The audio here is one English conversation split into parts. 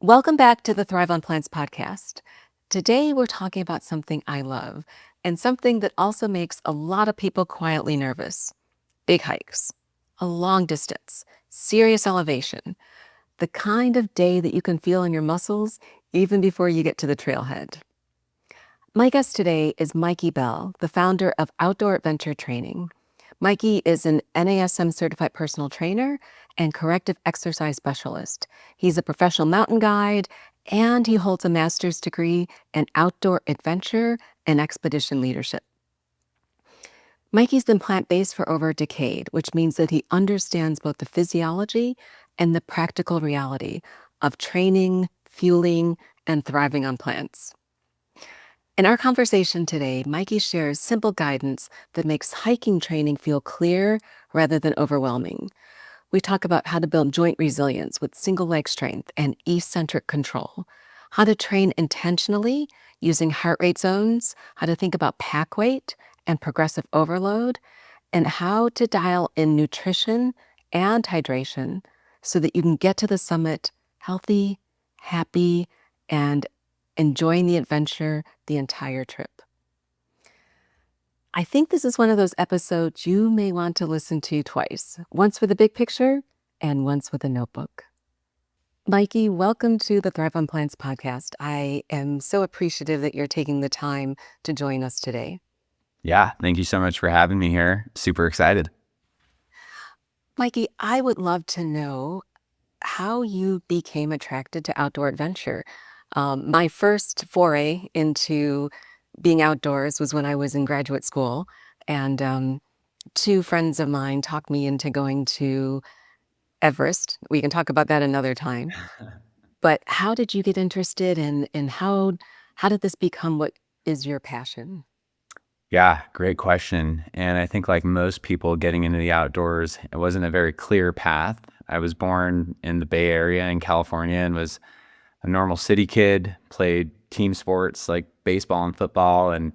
Welcome back to the Thrive on Plants podcast. Today, we're talking about something I love and something that also makes a lot of people quietly nervous: big hikes, a long distance, serious elevation, the kind of day that you can feel in your muscles even before you get to the trailhead. My guest today is Mikey Bell, the founder of Outdoor Adventure Training. Mikey is an NASM certified personal trainer and corrective exercise specialist. He's a professional mountain guide, and he holds a master's degree in outdoor adventure and expedition leadership. Mikey's been plant-based for over a decade, which means that he understands both the physiology and the practical reality of training, fueling, and thriving on plants. In our conversation today, Mikey shares simple guidance that makes hiking training feel clear rather than overwhelming. We talk about how to build joint resilience with single leg strength and eccentric control, how to train intentionally using heart rate zones, how to think about pack weight and progressive overload, and how to dial in nutrition and hydration so that you can get to the summit healthy, happy, and enjoying the adventure the entire trip. I think this is one of those episodes you may want to listen to twice, once for the big picture and once with a notebook. Mikey, welcome to the Thrive on Plants podcast. I am so appreciative that you're taking the time to join us today. Yeah, thank you so much for having me here. Super excited. Mikey, I would love to know how you became attracted to outdoor adventure. My first foray into being outdoors was when I was in graduate school, and two friends of mine talked me into going to Everest. We can talk about that another time. But how did you get interested in how did this become what is your passion? Yeah, great question. And I think like most people getting into the outdoors, it wasn't a very clear path. I was born in the Bay Area in California and was a normal city kid, played team sports like baseball and football, and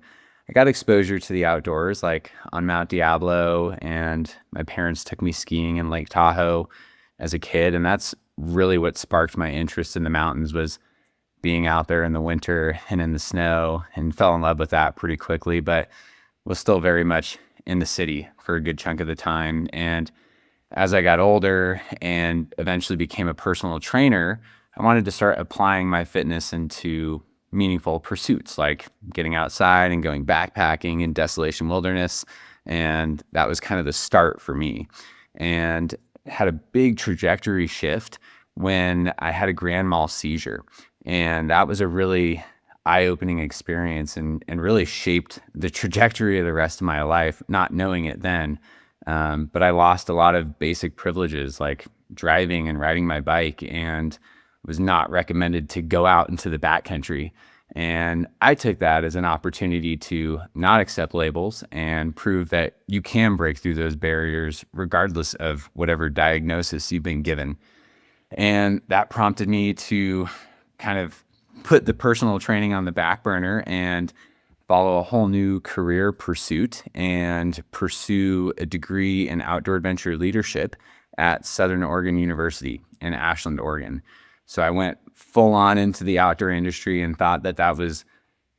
I got exposure to the outdoors like on Mount Diablo, and my parents took me skiing in Lake Tahoe as a kid, and that's really what sparked my interest in the mountains was being out there in the winter and in the snow, and fell in love with that pretty quickly, but was still very much in the city for a good chunk of the time. And as I got older and eventually became a personal trainer, I wanted to start applying my fitness into meaningful pursuits like getting outside and going backpacking in desolation wilderness. And that was kind of the start for me. And had a big trajectory shift when I had a grand mal seizure. And that was a really eye-opening experience and really shaped the trajectory of the rest of my life, not knowing it then. But I lost a lot of basic privileges like driving and riding my bike, and was not recommended to go out into the backcountry. And I took that as an opportunity to not accept labels and prove that you can break through those barriers regardless of whatever diagnosis you've been given. And that prompted me to kind of put the personal training on the back burner and follow a whole new career pursuit and pursue a degree in outdoor adventure leadership at Southern Oregon University in Ashland, Oregon. So I went full on into the outdoor industry and thought that that was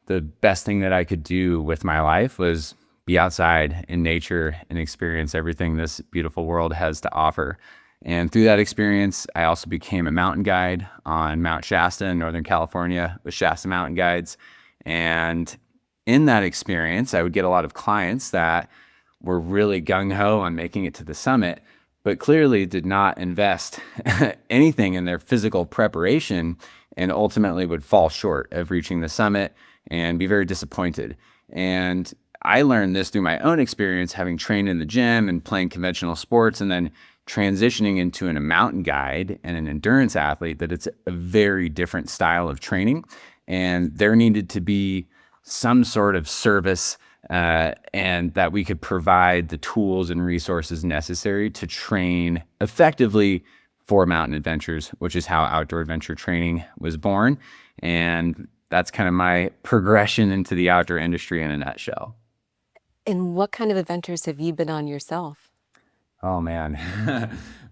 the best thing that I could do with my life, was be outside in nature and experience everything this beautiful world has to offer. And through that experience, I also became a mountain guide on Mount Shasta in Northern California with Shasta Mountain Guides. And in that experience, I would get a lot of clients that were really gung-ho on making it to the summit, but clearly did not invest anything in their physical preparation, and ultimately would fall short of reaching the summit and be very disappointed. And I learned this through my own experience, having trained in the gym and playing conventional sports, and then transitioning into a mountain guide and an endurance athlete, that it's a very different style of training. And there needed to be some sort of service and that we could provide the tools and resources necessary to train effectively for mountain adventures, which is how outdoor adventure training was born. And that's kind of my progression into the outdoor industry in a nutshell. And what kind of adventures have you been on yourself? Oh man.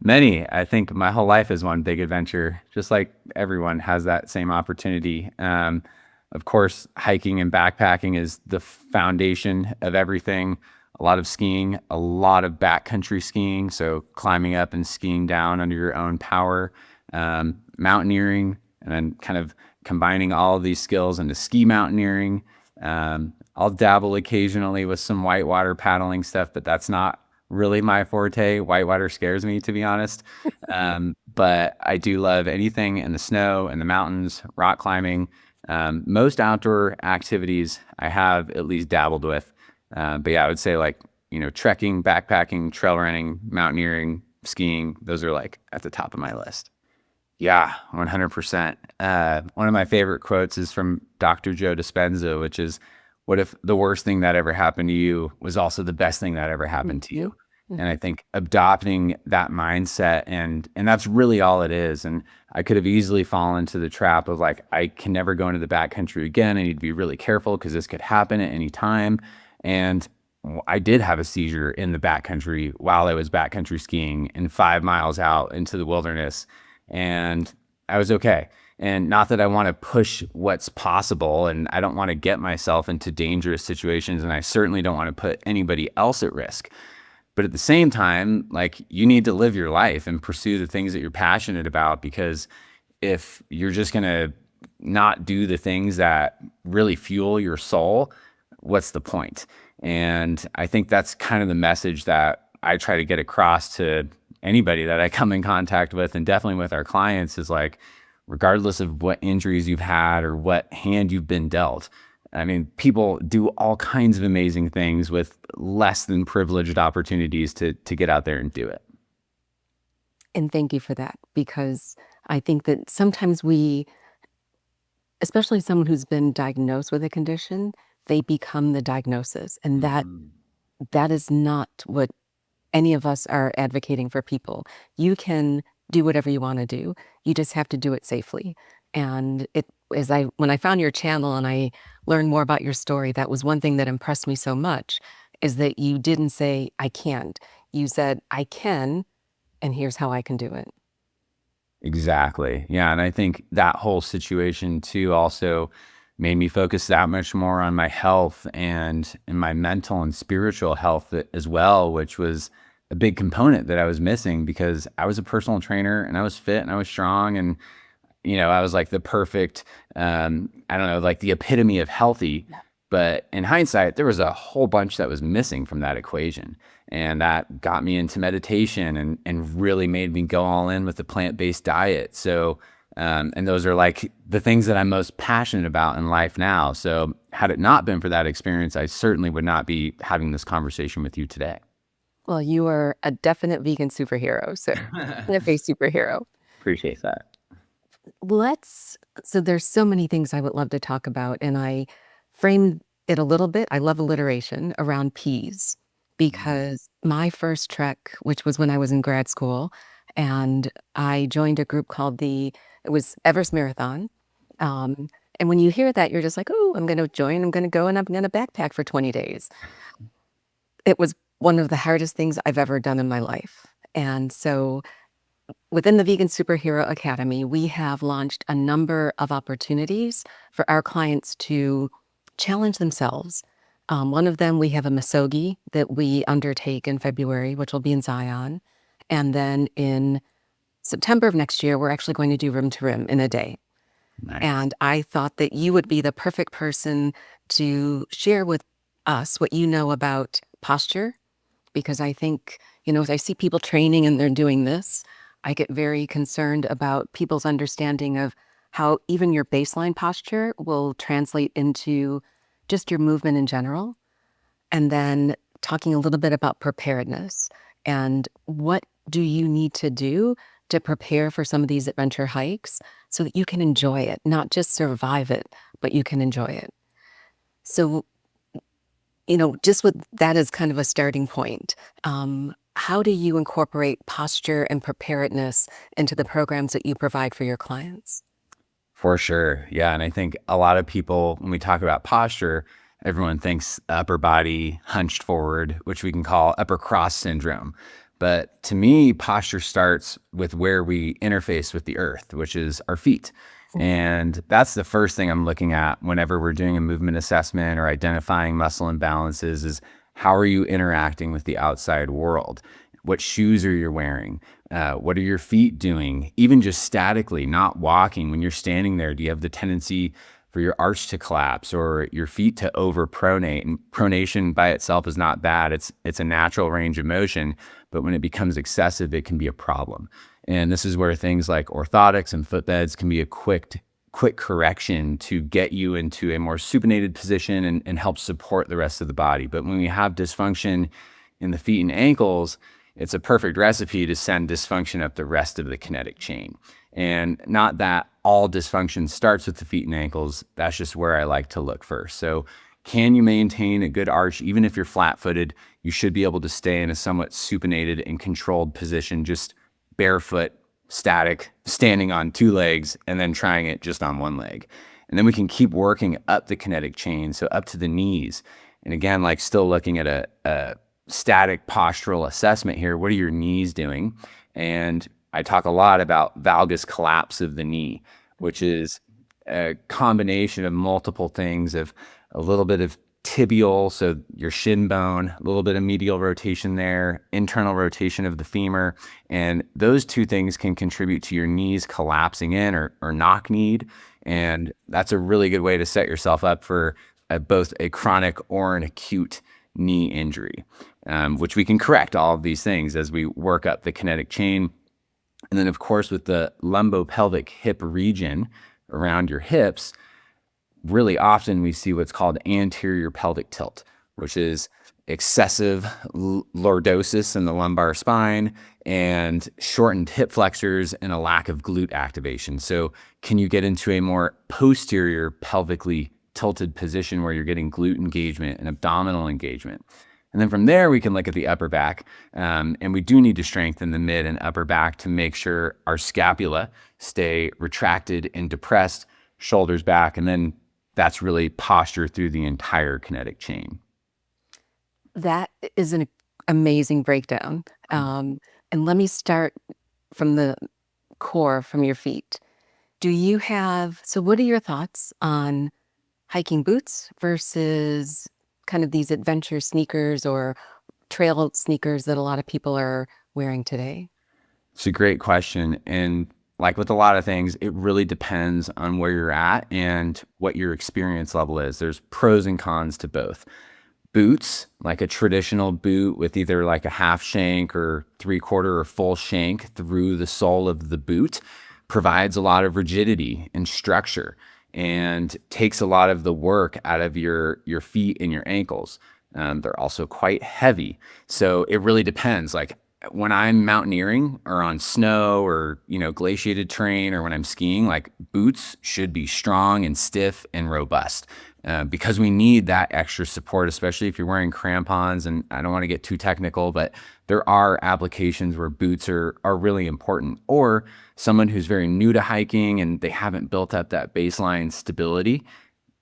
Many. I think my whole life is one big adventure, just like everyone has that same opportunity. Of course, hiking and backpacking is the foundation of everything. A lot of skiing, a lot of backcountry skiing, so climbing up and skiing down under your own power, mountaineering, and then kind of combining all of these skills into ski mountaineering. I'll dabble occasionally with some whitewater paddling stuff, but that's not really my forte. Whitewater scares me, to be honest. But I do love anything in the snow and the mountains, rock climbing. Most outdoor activities I have at least dabbled with. But yeah, I would say like, trekking, backpacking, trail running, mountaineering, skiing, those are like at the top of my list. Yeah, 100%. One of my favorite quotes is from Dr. Joe Dispenza, which is, "What if the worst thing that ever happened to you was also the best thing that ever happened to you?" Mhm. And I Mhm. think adopting that mindset, and that's really all it is. And I could have easily fallen into the trap of like, I can never go into the backcountry again. I need to be really careful because this could happen at any time. And I did have a seizure in the backcountry while I was backcountry skiing and 5 miles out into the wilderness, and I was okay. And not that I want to push what's possible, and I don't want to get myself into dangerous situations, and I certainly don't want to put anybody else at risk. But at the same time, like, you need to live your life and pursue the things that you're passionate about, because if you're just going to not do the things that really fuel your soul, what's the point? And I think that's kind of the message that I try to get across to anybody that I come in contact with, and definitely with our clients, is like, regardless of what injuries you've had or what hand you've been dealt, I mean, people do all kinds of amazing things with less than privileged opportunities to get out there and do it. And thank you for that because I think that sometimes we, especially someone who's been diagnosed with a condition, they become the diagnosis, and Mhm. that is not what any of us are advocating for people. You can do whatever you wanna do. You just have to do it safely. And it as I when I found your channel and I learned more about your story, that was one thing that impressed me so much, is that you didn't say, "I can't." You said, "I can, and here's how I can do it." Exactly. Yeah, and I think that whole situation too also made me focus that much more on my health and my mental and spiritual health as well, which was a big component that I was missing, because I was a personal trainer and I was fit and I was strong, and I was like the perfect, I don't know, like the epitome of healthy. Yeah. But in hindsight, there was a whole bunch that was missing from that equation. And that got me into meditation and really made me go all in with the plant-based diet. So, and those are like the things that I'm most passionate about in life now. So, had it not been for that experience, I certainly would not be having this conversation with you today. Well, you are a definite vegan superhero, so plant-based superhero. Appreciate that. Let's so there's so many things I would love to talk about, and I framed it a little bit. I love alliteration around peas Mm. because my first trek, which was when I was in grad school, and I joined a group called it was Everest Marathon. Um, and when you hear that, you're just like, oh, I'm going to join, I'm going to go, and I'm going to backpack for 20 days. It was one of the hardest things I've ever done in my life. And so within the Vegan Superhero Academy, we have launched a number of opportunities for our clients to challenge themselves. One of them, we have a Misogi that we undertake in February, which will be in Zion. And then in September of next year, we're actually going to do rim to rim in a day. Nice. And I thought that you would be the perfect person to share with us what you know about posture because I think, as I see people training and they're doing this, I get very concerned about people's understanding of how even your baseline posture will translate into just your movement in general. And then talking a little bit about preparedness and what do you need to do to prepare for some of these adventure hikes so that you can enjoy it, not just survive it, but you can enjoy it. So just with that as kind of a starting point, how do you incorporate posture and preparedness into the programs that you provide for your clients? For sure. Yeah. And I think a lot of people, when we talk about posture, everyone thinks upper body hunched forward, which we can call upper cross syndrome. But to me, posture starts with where we interface with the earth, which is our feet. And that's the first thing I'm looking at whenever we're doing a movement assessment or identifying muscle imbalances is how are you interacting with the outside world? What shoes are you wearing? What are your feet doing? Even just statically, not walking. When you're standing there, do you have the tendency for your arch to collapse or your feet to over pronate? And pronation by itself is not bad. It's a natural range of motion, but when it becomes excessive, it can be a problem. And this is where things like orthotics and footbeds can be a quick correction to get you into a more supinated position and help support the rest of the body. But when we have dysfunction in the feet and ankles, it's a perfect recipe to send dysfunction up the rest of the kinetic chain. And not that all dysfunction starts with the feet and ankles. That's just where I like to look first. So can you maintain a good arch? Even if you're flat-footed, you should be able to stay in a somewhat supinated and controlled position, just barefoot, static, standing on two legs, and then trying it just on one leg. And then we can keep working up the kinetic chain, so up to the knees. And again, like still looking at a static postural assessment here. What are your knees doing? And I talk a lot about valgus collapse of the knee, which is a combination of multiple things of a little bit of tibial, so your shin bone, a little bit of medial rotation there, internal rotation of the femur. And those two things can contribute to your knees collapsing in or knock-kneed. And that's a really good way to set yourself up for both a chronic or an acute knee injury, which we can correct all of these things as we work up the kinetic chain. And then, of course, with the lumbopelvic hip region around your hips, really often we see what's called anterior pelvic tilt, which is excessive lordosis in the lumbar spine and shortened hip flexors and a lack of glute activation. So can you get into a more posterior pelvically tilted position where you're getting glute engagement and abdominal engagement? And then from there, we can look at the upper back. And we do need to strengthen the mid and upper back to make sure our scapula stay retracted and depressed, shoulders back, and then that's really posture through the entire kinetic chain. That is an amazing breakdown. And let me start from the core, from your feet. So what are your thoughts on hiking boots versus kind of these adventure sneakers or trail sneakers that a lot of people are wearing today? It's a great question. And like with a lot of things, it really depends on where you're at and what your experience level is. There's pros and cons to both. Boots, like a traditional boot with either like a half shank or 3/4 or full shank through the sole of the boot, provides a lot of rigidity and structure and takes a lot of the work out of your feet and your ankles. They're also quite heavy. So it really depends. Like when I'm mountaineering or on snow or, glaciated terrain or when I'm skiing, like boots should be strong and stiff and robust. Because we need that extra support, especially if you're wearing crampons. And I don't want to get too technical, but there are applications where boots are really important. Or someone who's very new to hiking and they haven't built up that baseline stability,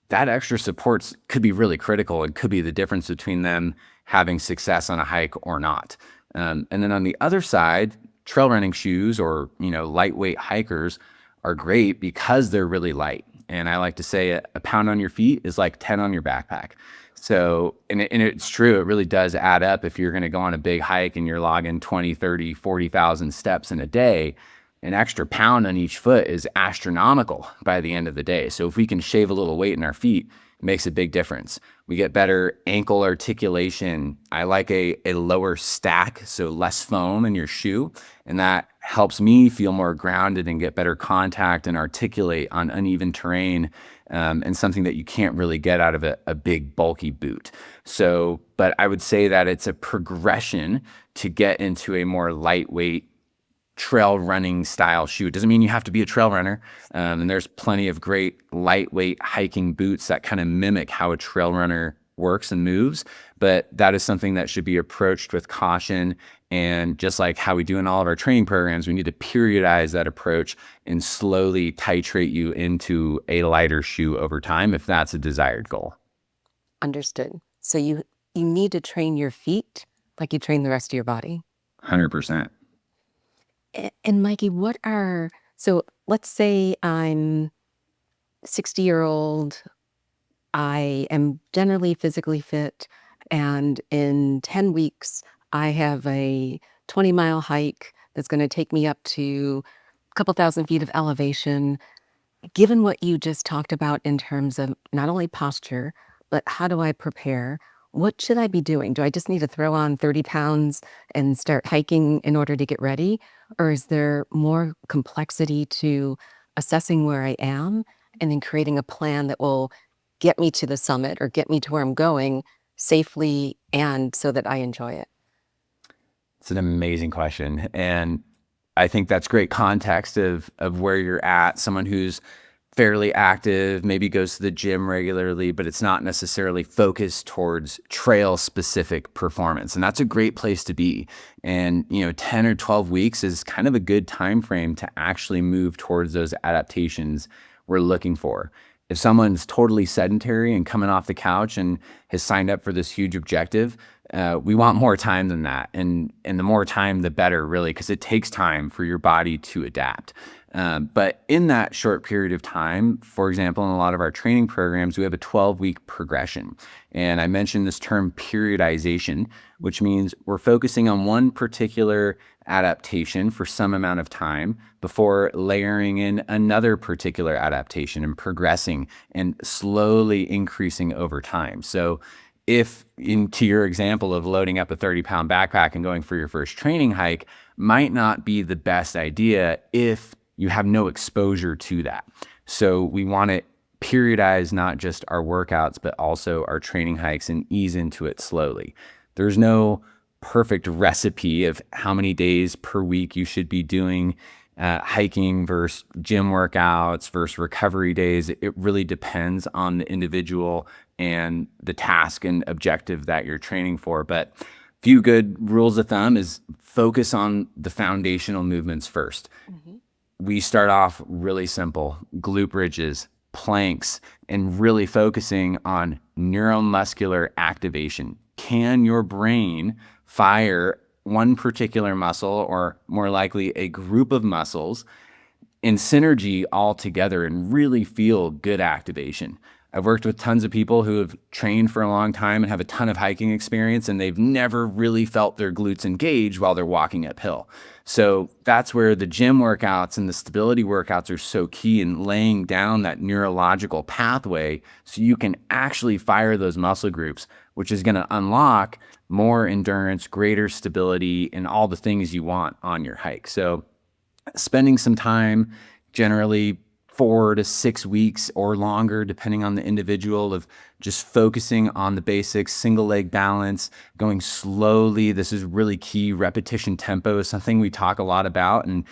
that extra support could be really critical. It could be the difference between them having success on a hike or not. And then on the other side, trail running shoes or, lightweight hikers are great because they're really light. And I like to say a pound on your feet is like 10 on your backpack. So, and it's true, it really does add up. If you're going to go on a big hike and you're logging 20, 30, 40,000 steps in a day, an extra pound on each foot is astronomical by the end of the day. So if we can shave a little weight in our feet, it makes a big difference. We get better ankle articulation. I like a lower stack, so less foam in your shoe. And that helps me feel more grounded and get better contact and articulate on uneven terrain, and something that you can't really get out of a big, bulky boot. So, but I would say that it's a progression to get into a more lightweight trail running style shoe. It doesn't mean you have to be a trail runner. And there's plenty of great lightweight hiking boots that kind of mimic how a trail runner works and moves. But that is something that should be approached with caution. And just like how we do in all of our training programs, we need to periodize that approach and slowly titrate you into a lighter shoe over time if that's a desired goal. Understood. So you need to train your feet like you train the rest of your body. 100%. And Mikey, so let's say I'm 60-year-old, I am generally physically fit, and in 10 weeks, I have a 20-mile hike that's going to take me up to a couple thousand feet of elevation. Given what you just talked about in terms of not only posture, but how do I prepare? What should I be doing? Do I just need to throw on 30 pounds and start hiking in order to get ready? Or is there more complexity to assessing where I am and then creating a plan that will get me to the summit or get me to where I'm going safely and so that I enjoy it? It's an amazing question. And I think that's great context of where you're at. Someone who's fairly active, maybe goes to the gym regularly, but it's not necessarily focused towards trail specific performance. And that's a great place to be. And 10 or 12 weeks is kind of a good time frame to actually move towards those adaptations we're looking for. If someone's totally sedentary and coming off the couch and has signed up for this huge objective, we want more time than that. And the more time, the better, really, because it takes time for your body to adapt. But in that short period of time, for example, in a lot of our training programs, we have a 12-week progression. And I mentioned this term periodization, which means we're focusing on one particular adaptation for some amount of time before layering in another particular adaptation and progressing and slowly increasing over time. So if into your example of loading up a 30-pound backpack and going for your first training hike might not be the best idea if you have no exposure to that. So we want to periodize not just our workouts, but also our training hikes and ease into it slowly. There's no perfect recipe of how many days per week you should be doing hiking versus gym workouts versus recovery days. It really depends on the individual and the task and objective that you're training for. But few good rules of thumb is focus on the foundational movements first. Mhm. We start off really simple, glute bridges, planks, and really focusing on neuromuscular activation. Can your brain fire one particular muscle, or more likely a group of muscles, in synergy all together and really feel good activation? I've worked with tons of people who have trained for a long time and have a ton of hiking experience, and they've never really felt their glutes engaged while they're walking uphill. So that's where the gym workouts and the stability workouts are so key in laying down that neurological pathway so you can actually fire those muscle groups, which is going to unlock more endurance, greater stability, and all the things you want on your hike. So spending some time, generally 4 to 6 weeks or longer, depending on the individual, of just focusing on the basics, single leg balance, going slowly. This is really key. Repetition tempo is something we talk a lot about, and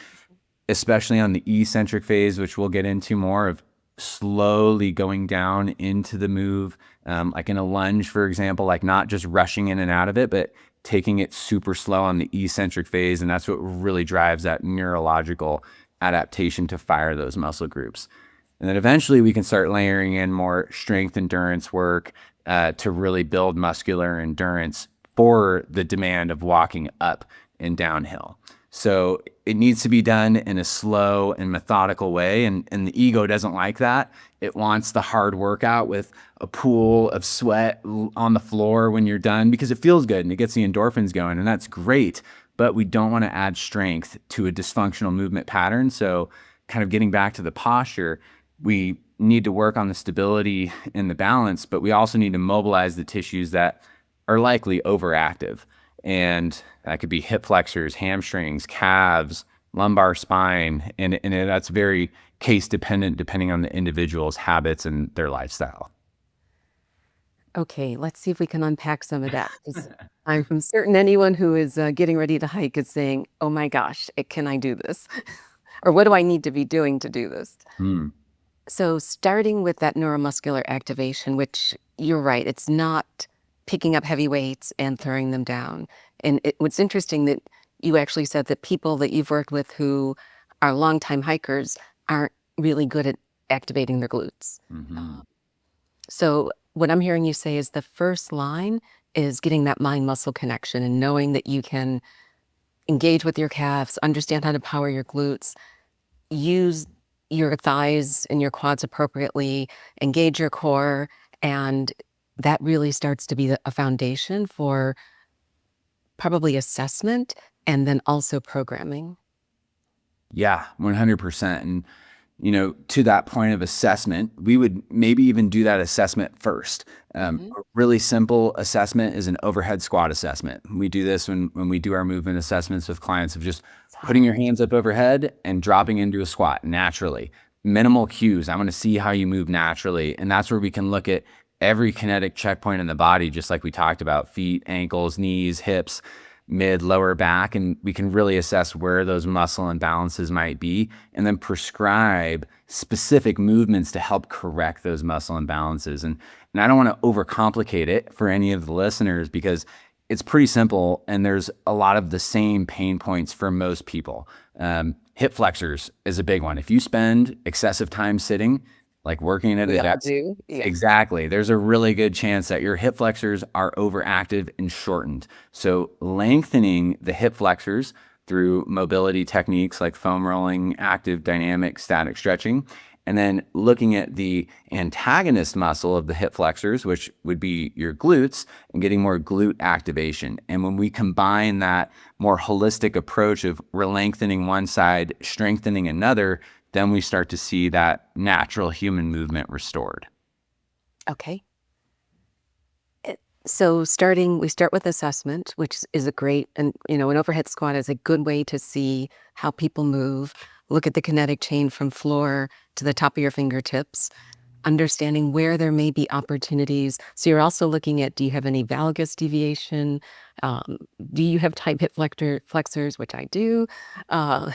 especially on the eccentric phase, which we'll get into more of, slowly going down into the move, like in a lunge, for example, like not just rushing in and out of it, but taking it super slow on the eccentric phase. And that's what really drives that neurological adaptation to fire those muscle groups. And then eventually we can start layering in more strength endurance work to really build muscular endurance for the demand of walking up and downhill. So it needs to be done in a slow and methodical way. And the ego doesn't like that. It wants the hard workout with a pool of sweat on the floor when you're done, because it feels good and it gets the endorphins going, and that's great. But we don't want to add strength to a dysfunctional movement pattern. So kind of getting back to the posture, we need to work on the stability and the balance, but we also need to mobilize the tissues that are likely overactive. And that could be hip flexors, hamstrings, calves, lumbar spine. And that's very case dependent, depending on the individual's habits and their lifestyle. Okay, let's see if we can unpack some of that. 'Cause I'm certain anyone who is getting ready to hike is saying, oh my gosh, can I do this? Or what do I need to be doing to do this? Hmm. So, starting with that neuromuscular activation, which you're right, it's not picking up heavy weights and throwing them down. And what's interesting that you actually said that people that you've worked with who are longtime hikers aren't really good at activating their glutes. Mm-hmm. So, what I'm hearing you say is the first line is getting that mind muscle connection and knowing that you can engage with your calves, understand how to power your glutes, use your thighs and your quads appropriately, engage your core, and that really starts to be a foundation for probably assessment and then also programming. Yeah, 100%. And, to that point of assessment, we would maybe even do that assessment first. Mhm. A really simple assessment is an overhead squat assessment. We do this when we do our movement assessments with clients of just putting your hands up overhead and dropping into a squat naturally. Minimal cues. I want to see how you move naturally. And that's where we can look at every kinetic checkpoint in the body, just like we talked about: feet, ankles, knees, hips, mid, lower back, and we can really assess where those muscle imbalances might be and then prescribe specific movements to help correct those muscle imbalances. And I don't want to overcomplicate it for any of the listeners because it's pretty simple and there's a lot of the same pain points for most people. Hip flexors is a big one. If you spend excessive time sitting, like working at a We all desk, do. Yeah. exactly, there's a really good chance that your hip flexors are overactive and shortened. So lengthening the hip flexors through mobility techniques like foam rolling, active, dynamic, static stretching, and then looking at the antagonist muscle of the hip flexors, which would be your glutes, and getting more glute activation. And when we combine that more holistic approach of lengthening one side, strengthening another, then we start to see that natural human movement restored. Okay. So we start with assessment, which is a great, and an overhead squat is a good way to see how people move. Look at the kinetic chain from floor to the top of your fingertips, understanding where there may be opportunities. So you're also looking at, do you have any valgus deviation? Um, do you have tight hip flexors, which I do? Uh,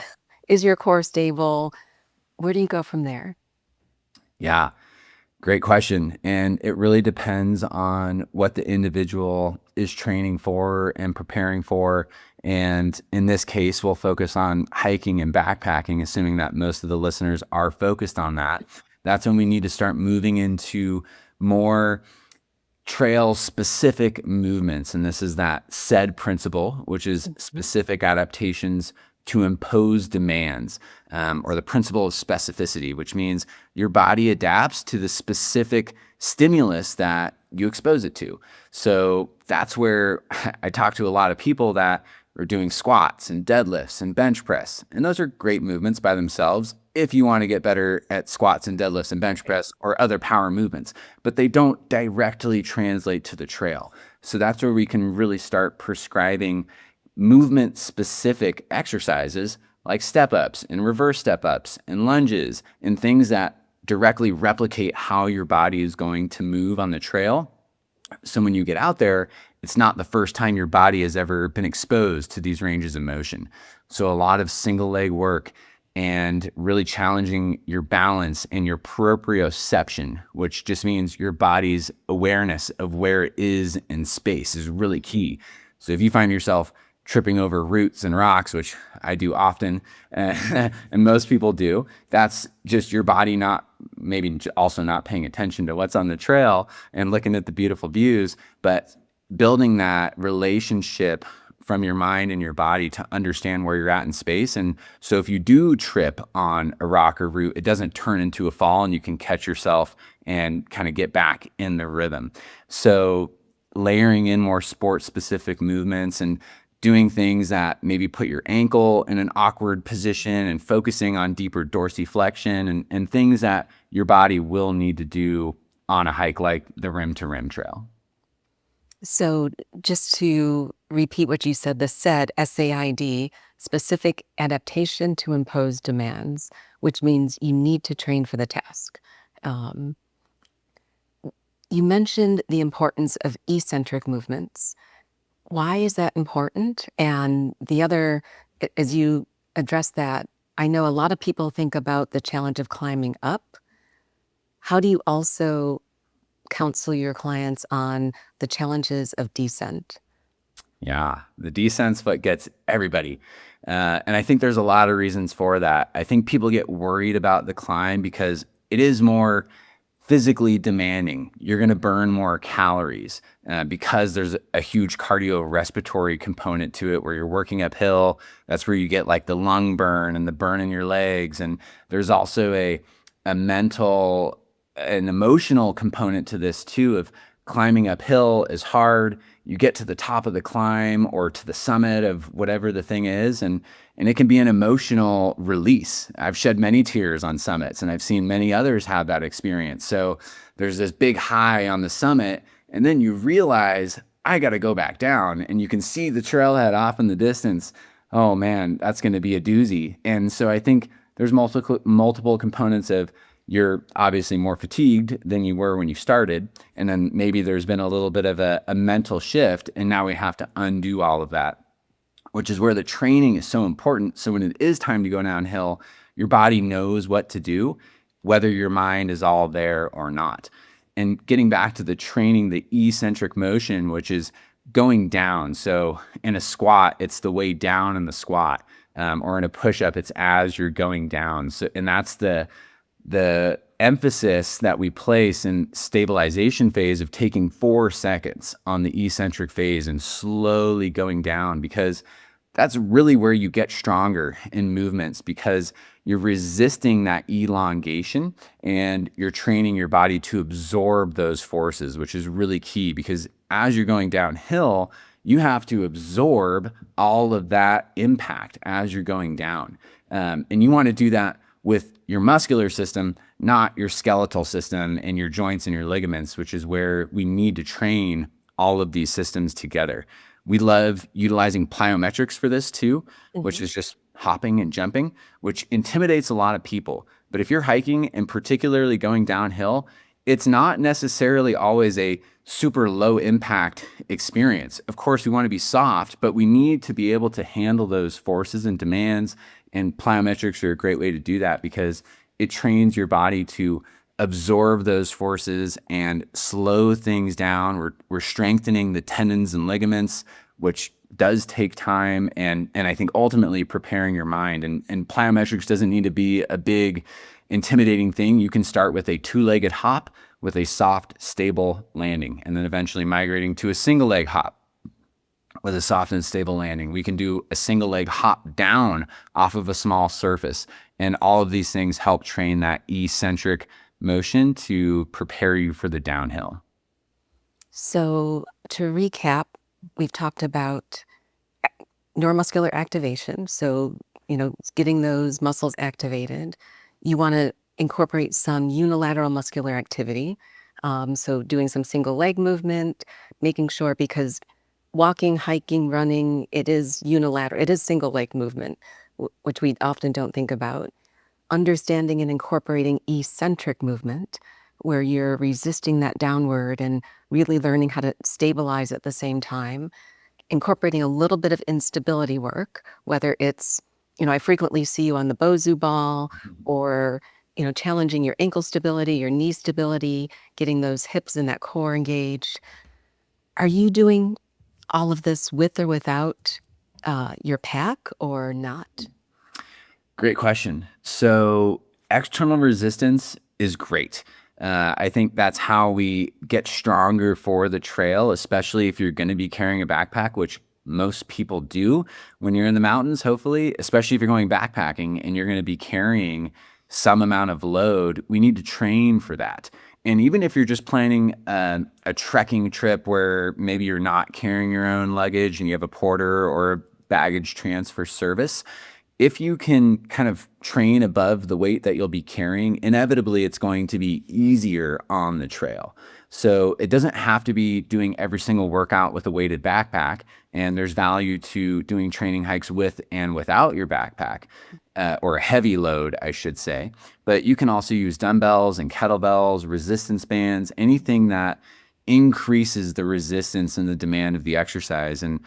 is your core stable? Where do you go from there? Yeah, great question. And it really depends on what the individual is training for and preparing for. And in this case, we'll focus on hiking and backpacking, assuming that most of the listeners are focused on that. That's when we need to start moving into more trail specific movements. And this is that SAID principle, which is Mhm. specific adaptations to impose demands, or the principle of specificity, which means your body adapts to the specific stimulus that you expose it to. So that's where I talk to a lot of people that are doing squats and deadlifts and bench press. And those are great movements by themselves if you want to get better at squats and deadlifts and bench press or other power movements, but they don't directly translate to the trail. So that's where we can really start prescribing movement specific exercises like step ups and reverse step ups and lunges and things that directly replicate how your body is going to move on the trail. So when you get out there, it's not the first time your body has ever been exposed to these ranges of motion. So a lot of single leg work and really challenging your balance and your proprioception, which just means your body's awareness of where it is in space, is really key. So if you find yourself tripping over roots and rocks, which I do often, and most people do, that's just your body not, maybe also not paying attention to what's on the trail and looking at the beautiful views, but building that relationship from your mind and your body to understand where you're at in space. And so if you do trip on a rock or root, it doesn't turn into a fall and you can catch yourself and kind of get back in the rhythm. So layering in more sport specific movements and doing things that maybe put your ankle in an awkward position and focusing on deeper dorsiflexion and things that your body will need to do on a hike like the Rim to Rim Trail. So just to repeat what you said, the SAID, SAID, specific adaptation to impose demands, which means you need to train for the task. Um, you mentioned the importance of eccentric movements. Why is that important? And the other, as you address that, I know a lot of people think about the challenge of climbing up. How do you also counsel your clients on the challenges of descent? Yeah, the descent's what gets everybody. And I think there's a lot of reasons for that. I think people get worried about the climb because it is more physically demanding. You're going to burn more calories because there's a huge cardiorespiratory component to it where you're working uphill. That's where you get like the lung burn and the burn in your legs. And there's also a mental, an emotional component to this too of climbing uphill is hard. You get to the top of the climb or to the summit of whatever the thing is, and it can be an emotional release. I've shed many tears on summits, and I've seen many others have that experience. So there's this big high on the summit, and then you realize I got to go back down, and you can see the trailhead off in the distance. Oh man, that's going to be a doozy. And so I think there's multiple components of you're obviously more fatigued than you were when you started. And then maybe there's been a little bit of a mental shift, and now we have to undo all of that, which is where the training is so important. So when it is time to go downhill, your body knows what to do, whether your mind is all there or not. And getting back to the training, the eccentric motion, which is going down. So in a squat, it's the way down in the squat, or in a push-up, it's as you're going down. So, and that's the emphasis that we place in stabilization phase of taking 4 seconds on the eccentric phase and slowly going down, because that's really where you get stronger in movements, because you're resisting that elongation and you're training your body to absorb those forces, which is really key, because as you're going downhill, you have to absorb all of that impact as you're going down. And you want to do that with your muscular system, not your skeletal system and your joints and your ligaments, which is where we need to train all of these systems together. We love utilizing plyometrics for this too, which is just hopping and jumping, which intimidates a lot of people. But if you're hiking and particularly going downhill, it's not necessarily always a super low impact experience. Of course, we want to be soft, but we need to be able to handle those forces and demands. And plyometrics are a great way to do that, because it trains your body to absorb those forces and slow things down. We're strengthening the tendons and ligaments, which does take time, and I think ultimately preparing your mind. And plyometrics doesn't need to be a big, intimidating thing. You can start with a 2-legged hop with a soft, stable landing, and then eventually migrating to a single leg hop with a soft and stable landing. We can do a single leg hop down off of a small surface. And all of these things help train that eccentric motion to prepare you for the downhill. So, to recap, we've talked about neuromuscular activation. So, getting those muscles activated. You want to incorporate some unilateral muscular activity. So, doing some single leg movement, making sure, because walking, hiking, running, it is unilateral, it is single leg movement, which we often don't think about. Understanding and incorporating eccentric movement, where you're resisting that downward and really learning how to stabilize at the same time. Incorporating a little bit of instability work, whether it's, I frequently see you on the Bozu ball, or, challenging your ankle stability, your knee stability, getting those hips and that core engaged. Are you doing all of this with or without your pack, or not? Great question. So external resistance is great. I think that's how we get stronger for the trail, especially if you're going to be carrying a backpack, which most people do when you're in the mountains, hopefully, especially if you're going backpacking and you're going to be carrying some amount of load. We need to train for that. And even if you're just planning a trekking trip where maybe you're not carrying your own luggage and you have a porter or a baggage transfer service, if you can kind of train above the weight that you'll be carrying, inevitably it's going to be easier on the trail. So it doesn't have to be doing every single workout with a weighted backpack. And there's value to doing training hikes with and without your backpack, or a heavy load, I should say. But you can also use dumbbells and kettlebells, resistance bands, anything that increases the resistance and the demand of the exercise. And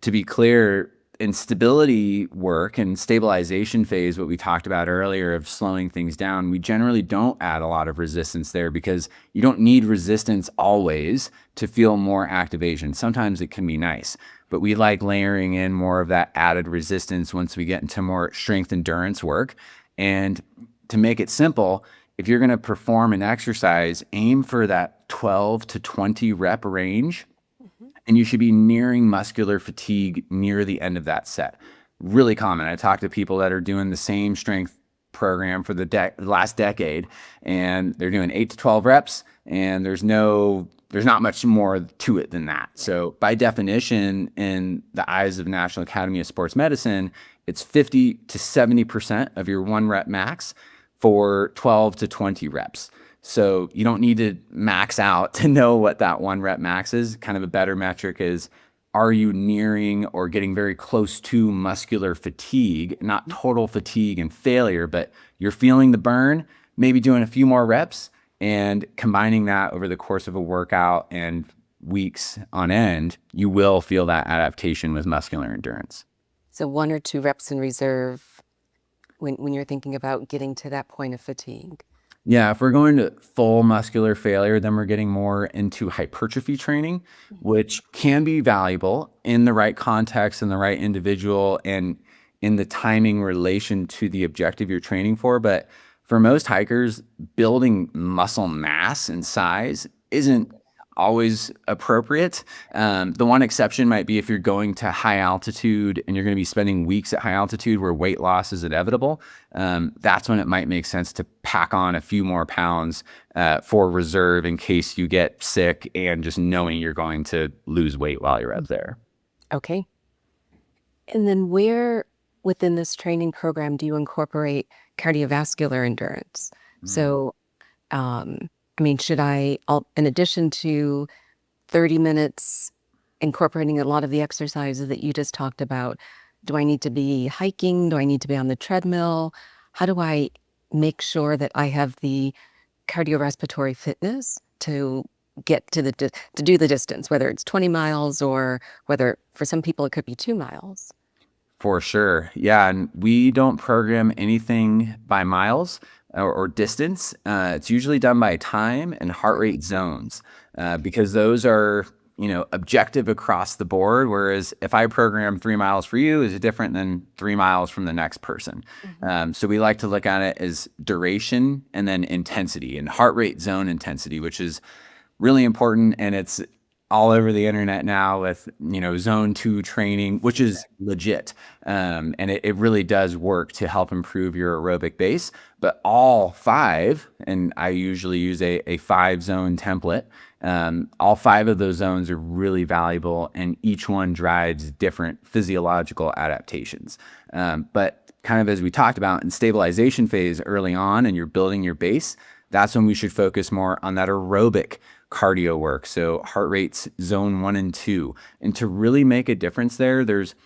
to be clear, in stability work and stabilization phase, what we talked about earlier of slowing things down, we generally don't add a lot of resistance there, because you don't need resistance always to feel more activation. Sometimes it can be nice, but we like layering in more of that added resistance once we get into more strength endurance work. And to make it simple, if you're going to perform an exercise, aim for that 12 to 20 rep range, Mhm. and you should be nearing muscular fatigue near the end of that set. Really common. I talk to people that are doing the same strength program for the last decade, and they're doing 8 to 12 reps, and there's not much more to it than that. Right. So by definition, in the eyes of National Academy of Sports Medicine, it's 50 to 70% of your 1 rep max for 12 to 20 reps. So you don't need to max out to know what that 1 rep max is. Kind of a better metric is, are you nearing or getting very close to muscular fatigue, not total fatigue and failure, but you're feeling the burn, maybe doing a few more reps and combining that over the course of a workout and weeks on end, you will feel that adaptation with muscular endurance. So 1 or 2 reps in reserve when you're thinking about getting to that point of fatigue. Yeah, if we're going to full muscular failure, then we're getting more into hypertrophy training, Mhm. which can be valuable in the right context and the right individual and in the timing relation to the objective you're training for. But for most hikers, building muscle mass and size isn't always appropriate. The one exception might be if you're going to high altitude and you're going to be spending weeks at high altitude where weight loss is inevitable. That's when it might make sense to pack on a few more pounds for reserve in case you get sick and just knowing you're going to lose weight while you're up there. Okay. And then where within this training program do you incorporate cardiovascular endurance? Mm. So, I mean, in addition to 30 minutes incorporating a lot of the exercises that you just talked about, do I need to be hiking? Do I need to be on the treadmill? How do I make sure that I have the cardiorespiratory fitness to get to to do the distance, whether it's 20 miles or whether for some people it could be 2 miles? For sure. Yeah. And we don't program anything by miles or distance. It's usually done by time and heart rate zones because those are, objective across the board. Whereas if I program 3 miles for you is different than 3 miles from the next person. Mhm. So we like to look at it as duration and then intensity and heart rate zone intensity, which is really important, and it's all over the internet now with zone 2 training, which is legit, and it really does work to help improve your aerobic base. But all five, and I usually use a 5 zone template, all five of those zones are really valuable, and each one drives different physiological adaptations. But kind of as we talked about in stabilization phase early on and you're building your base, that's when we should focus more on that aerobic cardio work. So heart rates zone 1 and 2. And to really make a difference there, there's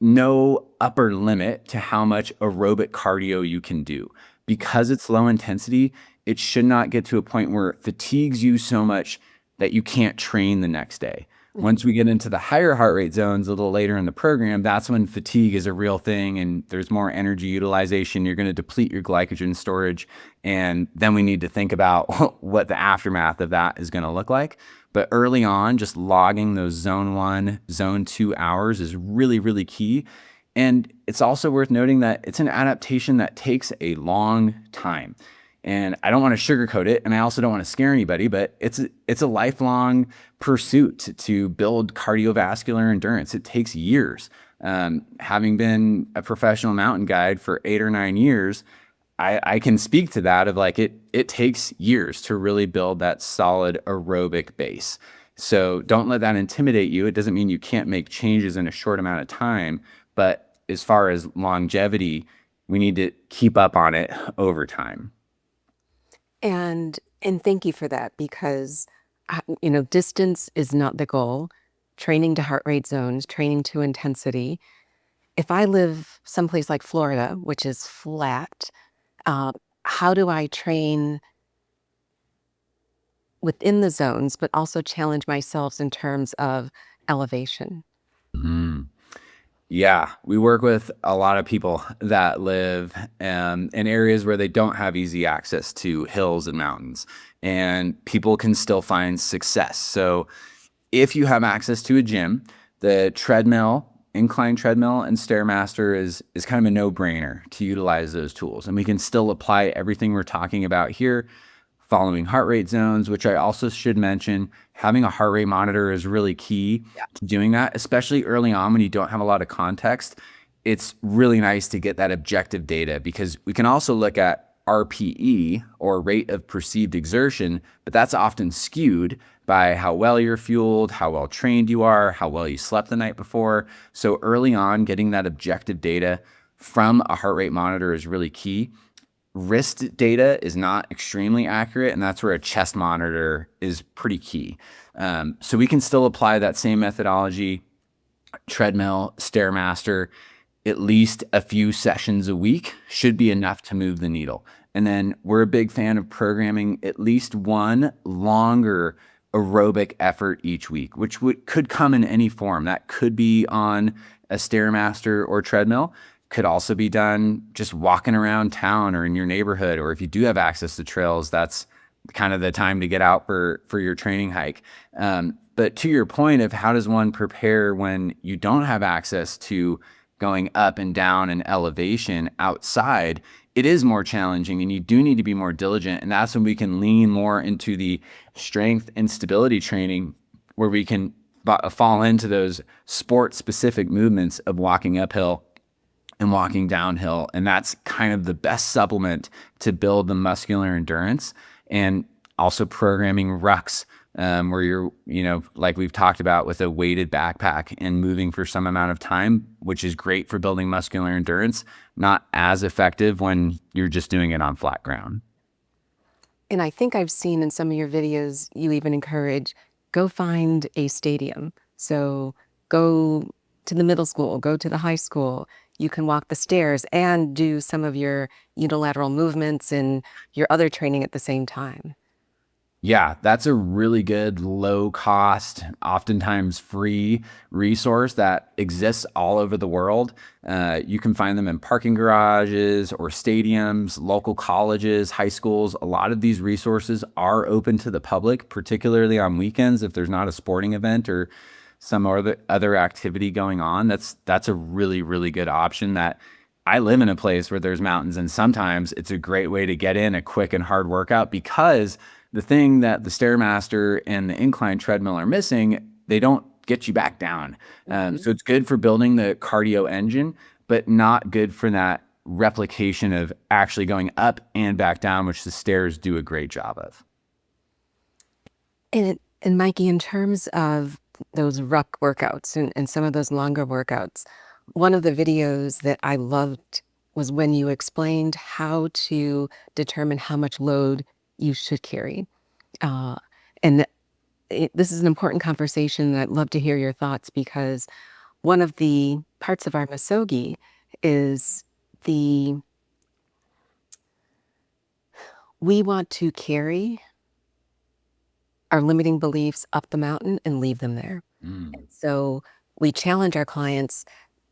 no upper limit to how much aerobic cardio you can do. Because it's low intensity, it should not get to a point where it fatigues you so much that you can't train the next day. Once we get into the higher heart rate zones a little later in the program, that's when fatigue is a real thing and there's more energy utilization. You're going to deplete your glycogen storage. And then we need to think about what the aftermath of that is going to look like. But early on, just logging those zone 1, zone 2 hours is really, really key. And it's also worth noting that it's an adaptation that takes a long time. And I don't want to sugarcoat it, and I also don't want to scare anybody, but it's a lifelong pursuit to build cardiovascular endurance. It takes years. Having been a professional mountain guide for 8 or 9 years, I can speak to that of like it takes years to really build that solid aerobic base. So don't let that intimidate you. It doesn't mean you can't make changes in a short amount of time, but as far as longevity, we need to keep up on it over time. And thank you for that because distance is not the goal. Training to heart rate zones, training to intensity. If I live someplace like Florida, which is flat, uh, how do I train within the zones, but also challenge myself in terms of elevation? Mhm. Yeah, we work with a lot of people that live in areas where they don't have easy access to hills and mountains, and people can still find success. So, if you have access to a gym, the treadmill incline treadmill and Stairmaster is kind of a no-brainer to utilize those tools. And we can still apply everything we're talking about here, following heart rate zones, which I also should mention. Having a heart rate monitor is really key to doing that, especially early on when you don't have a lot of context. It's really nice to get that objective data, because we can also look at RPE, or rate of perceived exertion, but that's often skewed by how well you're fueled, how well trained you are, how well you slept the night before. So early on, getting that objective data from a heart rate monitor is really key. Wrist data is not extremely accurate, and that's where a chest monitor is pretty key. So we can still apply that same methodology, treadmill, Stairmaster. At least a few sessions a week should be enough to move the needle. And then we're a big fan of programming at least one longer aerobic effort each week, which could come in any form. That could be on a Stairmaster or treadmill, could also be done just walking around town or in your neighborhood, or if you do have access to trails, that's kind of the time to get out for your training hike. But to your point of how does one prepare when you don't have access to going up and down in elevation outside, it is more challenging, and you do need to be more diligent. And that's when we can lean more into the strength and stability training, where we can fall into those sport specific movements of walking uphill and walking downhill. And that's kind of the best supplement to build the muscular endurance. And also programming rucks, where you're, like we've talked about, with a weighted backpack and moving for some amount of time, which is great for building muscular endurance, not as effective when you're just doing it on flat ground. And I think I've seen in some of your videos, you even encourage, go find a stadium. So go to the middle school, go to the high school. You can walk the stairs and do some of your unilateral movements and your other training at the same time. Yeah, that's a really good, low cost, oftentimes free resource that exists all over the world. You can find them in parking garages or stadiums, local colleges, high schools. A lot of these resources are open to the public, particularly on weekends if there's not a sporting event or some other activity going on. That's a really, really good option. That I live in a place where there's mountains, and sometimes it's a great way to get in a quick and hard workout, because the thing that the Stairmaster and the incline treadmill are missing, they don't get you back down. So it's good for building the cardio engine, but not good for that replication of actually going up and back down, which the stairs do a great job of. And Mikey, in terms of those ruck workouts and some of those longer workouts, one of the videos that I loved was when you explained how to determine how much load you should carry. And this is an important conversation that I'd love to hear your thoughts, because one of the parts of our misogi is we want to carry our limiting beliefs up the mountain and leave them there. And so we challenge our clients,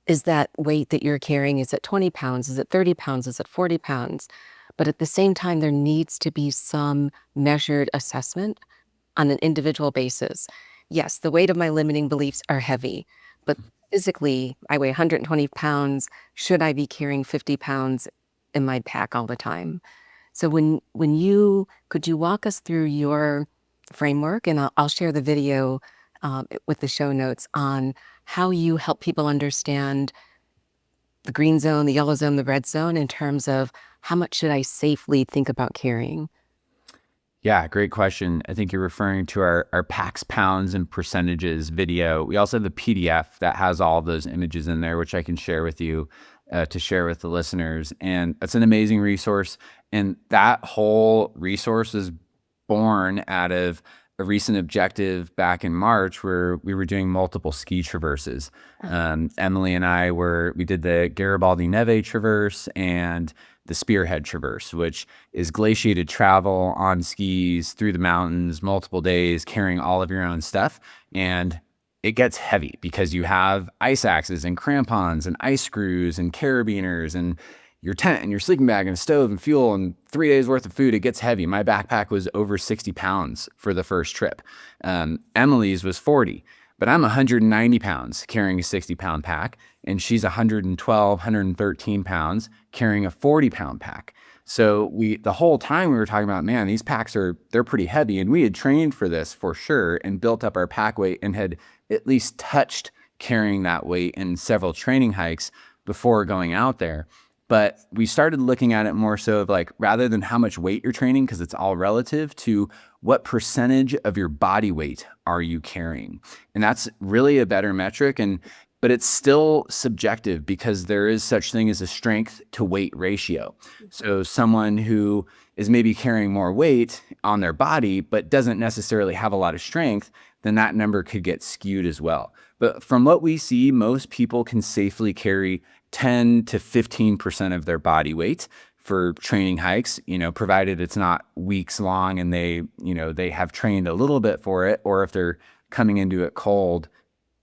is that weight that you're carrying, is it 20 pounds? Is it 30 pounds? Is it 40 pounds? But at the same time, there needs to be some measured assessment on an individual basis. Yes, the weight of my limiting beliefs are heavy, but physically, I weigh 120 pounds. Should I be carrying 50 pounds in my pack all the time? So could you walk us through your framework, and I'll share the video with the show notes on how you help people understand the green zone, the yellow zone, the red zone, in terms of how much should I safely think about carrying? Yeah, great question. I think you're referring to our packs, pounds, and percentages video. We also have the PDF that has all those images in there, which I can share with you to share with the listeners. And it's an amazing resource. And that whole resource is born out of a recent objective back in March, where we were doing multiple ski traverses. Emily and I we did the Garibaldi Neve traverse and the Spearhead traverse, which is glaciated travel on skis through the mountains, multiple days, carrying all of your own stuff. And it gets heavy because you have ice axes and crampons and ice screws and carabiners and your tent and your sleeping bag and a stove and fuel and 3 days worth of food. It gets heavy. My backpack was over 60 pounds for the first trip. Emily's was 40. But I'm 190 pounds carrying a 60-pound pack, and she's 112, 113 pounds carrying a 40-pound pack. So the whole time we were talking about, man, these packs they're pretty heavy, and we had trained for this for sure and built up our pack weight and had at least touched carrying that weight in several training hikes before going out there. But we started looking at it more so of like, rather than how much weight you're training, because it's all relative, to what percentage of your body weight are you carrying? And that's really a better metric. But it's still subjective because there is such thing as a strength to weight ratio. So someone who is maybe carrying more weight on their body, but doesn't necessarily have a lot of strength, then that number could get skewed as well. But from what we see, most people can safely carry 10 to 15% of their body weight for training hikes, provided it's not weeks long and they have trained a little bit for it, or if they're coming into it cold,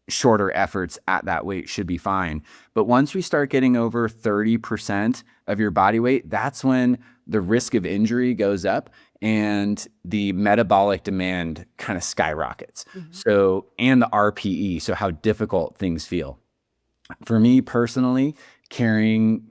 shorter efforts at that weight should be fine. But once we start getting over 30% of your body weight, that's when the risk of injury goes up and the metabolic demand kind of skyrockets. So, and the RPE, so how difficult things feel. For me personally, carrying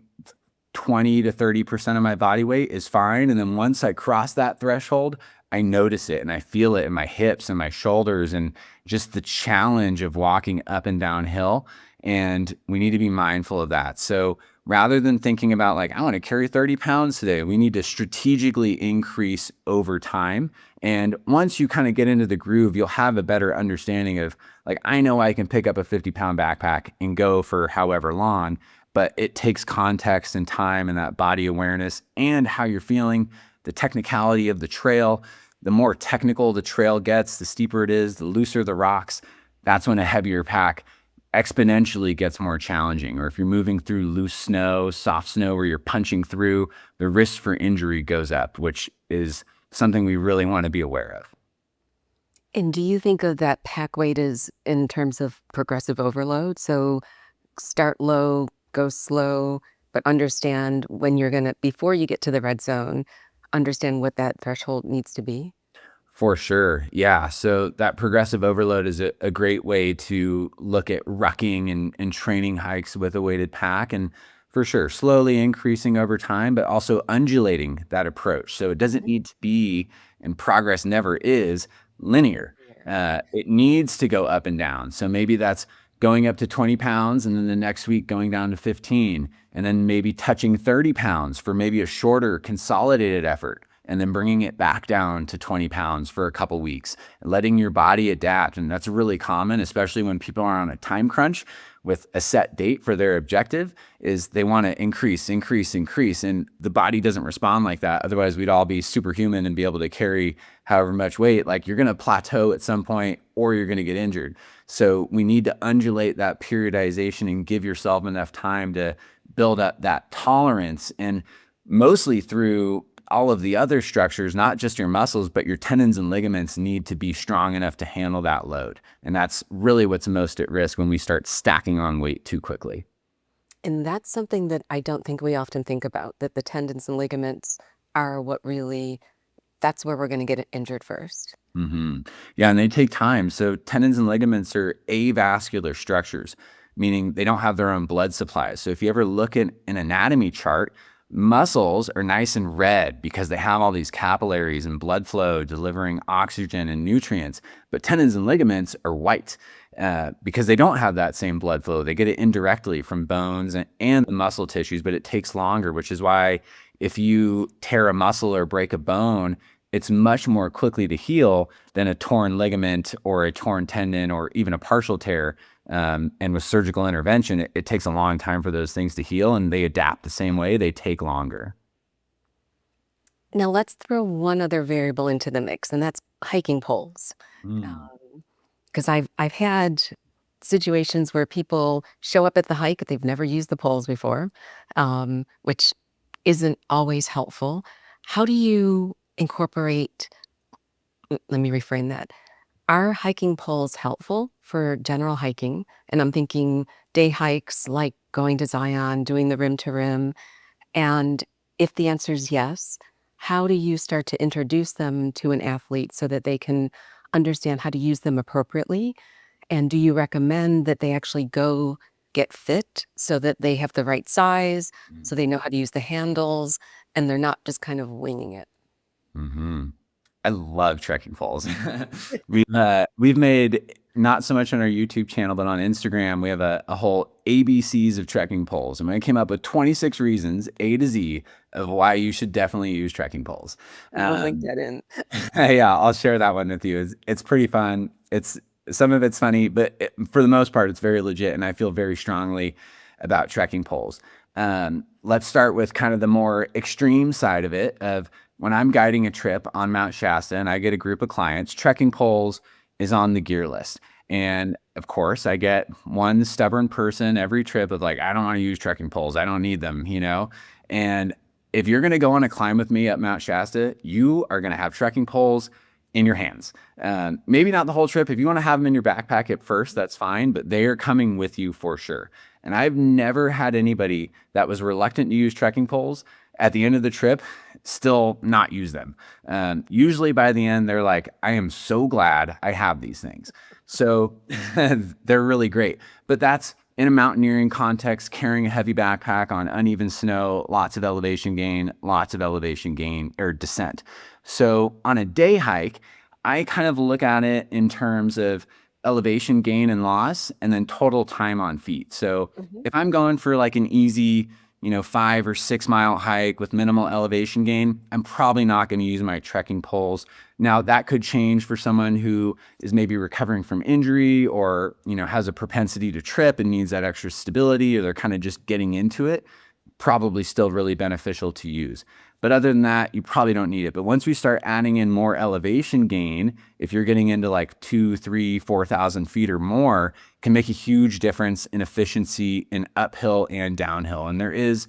20 to 30% of my body weight is fine. And then once I cross that threshold, I notice it and I feel it in my hips and my shoulders and just the challenge of walking up and down hill. And we need to be mindful of that. So rather than thinking about like, I want to carry 30 pounds today, we need to strategically increase over time. And once you kind of get into the groove, you'll have a better understanding of like, I know I can pick up a 50-pound backpack and go for however long, but it takes context and time and that body awareness and how you're feeling, the technicality of the trail. The more technical the trail gets, the steeper it is, the looser the rocks. That's when a heavier pack exponentially gets more challenging. Or if you're moving through loose snow, soft snow where you're punching through, the risk for injury goes up, which is something we really want to be aware of. And do you think of that pack weight as in terms of progressive overload? So start low, go slow, but understand when you're going to, before you get to the red zone, understand what that threshold needs to be? For sure. Yeah. So that progressive overload is a great way to look at rucking and training hikes with a weighted pack. And for sure, slowly increasing over time, but also undulating that approach. So it doesn't need to be, and progress never is, linear. It needs to go up and down. So maybe that's going up to 20 pounds and then the next week going down to 15, and then maybe touching 30 pounds for maybe a shorter consolidated effort, and then bringing it back down to 20 pounds for a couple weeks, letting your body adapt. And that's really common, especially when people are on a time crunch with a set date for their objective, is they want to increase, and the body doesn't respond like that. Otherwise, we'd all be superhuman and be able to carry however much weight. Like, you're going to plateau at some point or you're going to get injured. So we need to undulate that periodization and give yourself enough time to build up that tolerance, and mostly through all of the other structures, not just your muscles, but your tendons and ligaments need to be strong enough to handle that load. And that's really what's most at risk when we start stacking on weight too quickly. And that's something that I don't think we often think about, that the tendons and ligaments are what really, that's where we're going to get injured first. Yeah, and they take time. So tendons and ligaments are avascular structures, meaning they don't have their own blood supply. So if you ever look at an anatomy chart, muscles are nice and red because they have all these capillaries and blood flow delivering oxygen and nutrients. But tendons and ligaments are white because they don't have that same blood flow. They get it indirectly from bones and the muscle tissues, but it takes longer, which is why if you tear a muscle or break a bone, it's much more quickly to heal than a torn ligament or a torn tendon or even a partial tear. And with surgical intervention, it takes a long time for those things to heal, and they adapt the same way. They take longer. Now let's throw one other variable into the mix, and that's hiking poles. Mm. Because I've had situations where people show up at the hike, they've never used the poles before, which isn't always helpful. How do you incorporate, let me reframe that. Are hiking poles helpful for general hiking? And I'm thinking day hikes like going to Zion, doing the rim to rim. And if the answer is yes, how do you start to introduce them to an athlete so that they can understand how to use them appropriately? And do you recommend that they actually go get fit so that they have the right size, so they know how to use the handles, and they're not just kind of winging it? Mm-hmm. I love trekking poles. We've made, not so much on our YouTube channel, but on Instagram, we have a whole ABCs of trekking poles. And I came up with 26 reasons, A to Z, of why you should definitely use trekking poles. We'll link Um, that in. yeah, I'll share that one with you. It's pretty fun. It's some of it's funny, but for the most part, it's very legit, and I feel very strongly about trekking poles. Let's start with kind of the more extreme side of it. Of when I'm guiding a trip on Mount Shasta, and I get a group of clients, trekking poles is on the gear list. And of course, I get one stubborn person every trip of like, I don't want to use trekking poles. I don't need them, you know? And if you're going to go on a climb with me up Mount Shasta, you are going to have trekking poles in your hands. Maybe not the whole trip. If you want to have them in your backpack at first, that's fine, but they are coming with you for sure. And I've never had anybody that was reluctant to use trekking poles at the end of the trip still not use them. Usually by the end, they're like, I am so glad I have these things. So they're really great. But that's in a mountaineering context, carrying a heavy backpack on uneven snow, lots of elevation gain or descent. So on a day hike, I kind of look at it in terms of elevation gain and loss and then total time on feet. So Mhm. if I'm going for like an easy, 5 or 6 mile hike with minimal elevation gain, I'm probably not going to use my trekking poles. Now that could change for someone who is maybe recovering from injury or, has a propensity to trip and needs that extra stability, or they're kind of just getting into it. Probably still really beneficial to use. But other than that, you probably don't need it. But once we start adding in more elevation gain, if you're getting into like 2, 3, 4,000 feet or more, can make a huge difference in efficiency in uphill and downhill. And there's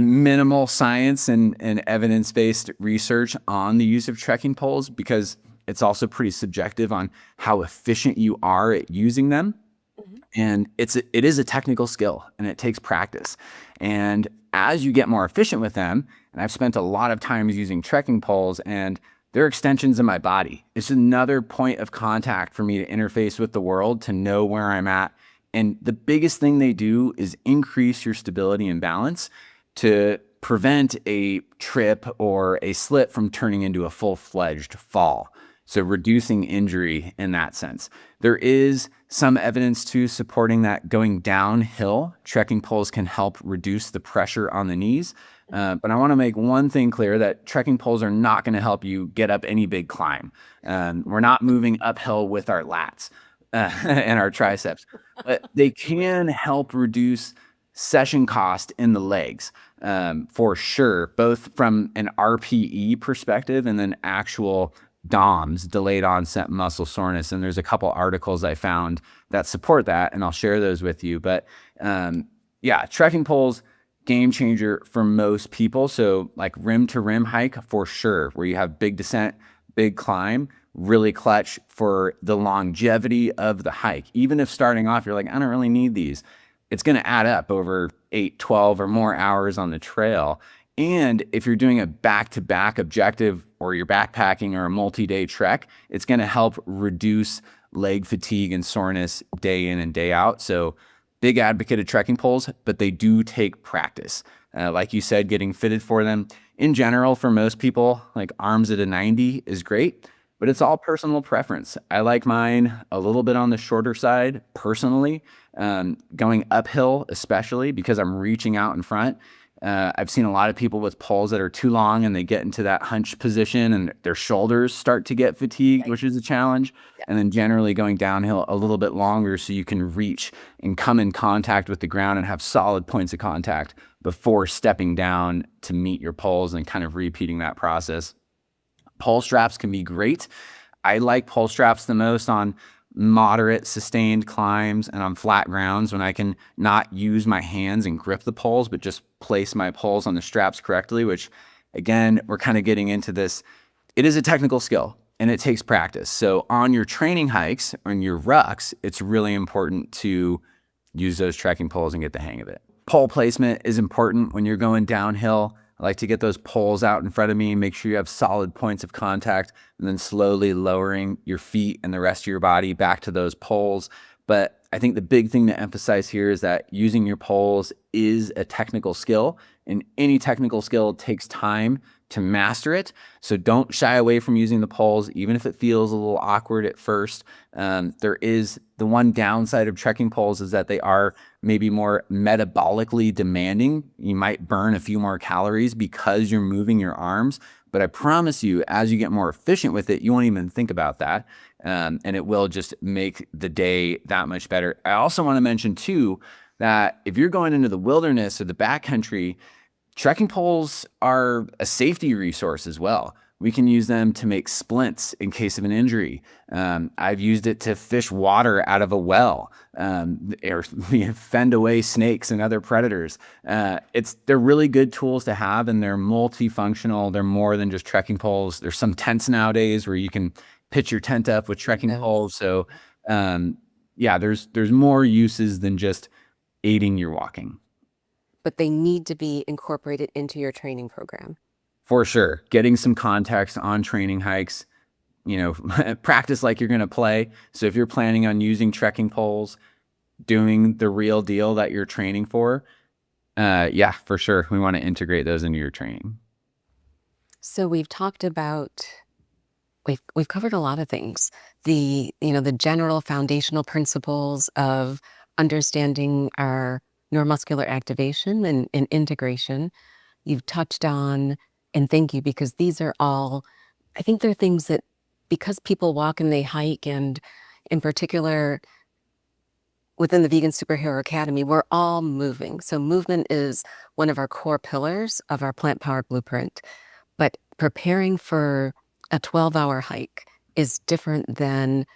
minimal science and evidence-based research on the use of trekking poles because it's also pretty subjective on how efficient you are at using them. Mhm. And it is a technical skill and it takes practice. And as you get more efficient with them, and I've spent a lot of times using trekking poles and they're extensions of my body. It's another point of contact for me to interface with the world, to know where I'm at. And the biggest thing they do is increase your stability and balance to prevent a trip or a slip from turning into a full-fledged fall. So reducing injury in that sense. There is some evidence too supporting that going downhill, trekking poles can help reduce the pressure on the knees. But I want to make one thing clear, that trekking poles are not going to help you get up any big climb. We're not moving uphill with our lats and our triceps, but they can help reduce session cost in the legs, for sure, both from an RPE perspective and then actual DOMS, delayed onset muscle soreness. And there's a couple articles I found that support that, and I'll share those with you. But yeah, trekking poles, game changer for most people. So like rim to rim hike for sure, where you have big descent, big climb, really clutch for the longevity of the hike. Even if starting off, you're like, I don't really need these. It's going to add up over 8, 12 or more hours on the trail. And if you're doing a back-to-back objective or you're backpacking or a multi-day trek, it's going to help reduce leg fatigue and soreness day in and day out. So big advocate of trekking poles, but they do take practice. Like you said, getting fitted for them. In general, for most people, like arms at a 90 is great, but it's all personal preference. I like mine a little bit on the shorter side personally, going uphill, especially because I'm reaching out in front. I've seen a lot of people with poles that are too long and they get into that hunch position and their shoulders start to get fatigued, Right. which is a challenge. Yeah. And then generally going downhill a little bit longer so you can reach and come in contact with the ground and have solid points of contact before stepping down to meet your poles and kind of repeating that process. Pole straps can be great. I like pole straps the most on moderate sustained climbs and on flat grounds when I can not use my hands and grip the poles, but just place my poles on the straps correctly, which again, we're kind of getting into this. It is a technical skill and it takes practice. So on your training hikes, on your rucks, it's really important to use those trekking poles and get the hang of it. Pole placement is important when you're going downhill. I like to get those poles out in front of me, make sure you have solid points of contact, and then slowly lowering your feet and the rest of your body back to those poles. But I think the big thing to emphasize here is that using your poles is a technical skill, and any technical skill takes time to master it. So don't shy away from using the poles, even if it feels a little awkward at first. There is the one downside of trekking poles is that they are maybe more metabolically demanding. You might burn a few more calories because you're moving your arms. But I promise you, as you get more efficient with it, you won't even think about that. And it will just make the day that much better. I also want to mention, too, that if you're going into the wilderness or the backcountry, trekking poles are a safety resource as well. We can use them to make splints in case of an injury. I've used it to fish water out of a well, or fend away snakes and other predators. They're really good tools to have, and they're multifunctional. They're more than just trekking poles. There's some tents nowadays where you can pitch your tent up with trekking poles. So, yeah, there's more uses than just aiding your walking. But they need to be incorporated into your training program. For sure. Getting some context on training hikes, practice like you're going to play. So if you're planning on using trekking poles, doing the real deal that you're training for, yeah, for sure. We want to integrate those into your training. So we've talked about we've covered a lot of things. The general foundational principles of understanding our neuromuscular activation and integration. You've touched on, and thank you, because these are all, I think they're things that, because people walk and they hike, and in particular within the Vegan Superhero Academy, we're all moving. So movement is one of our core pillars of our plant-powered blueprint. But preparing for a 12-hour hike is different than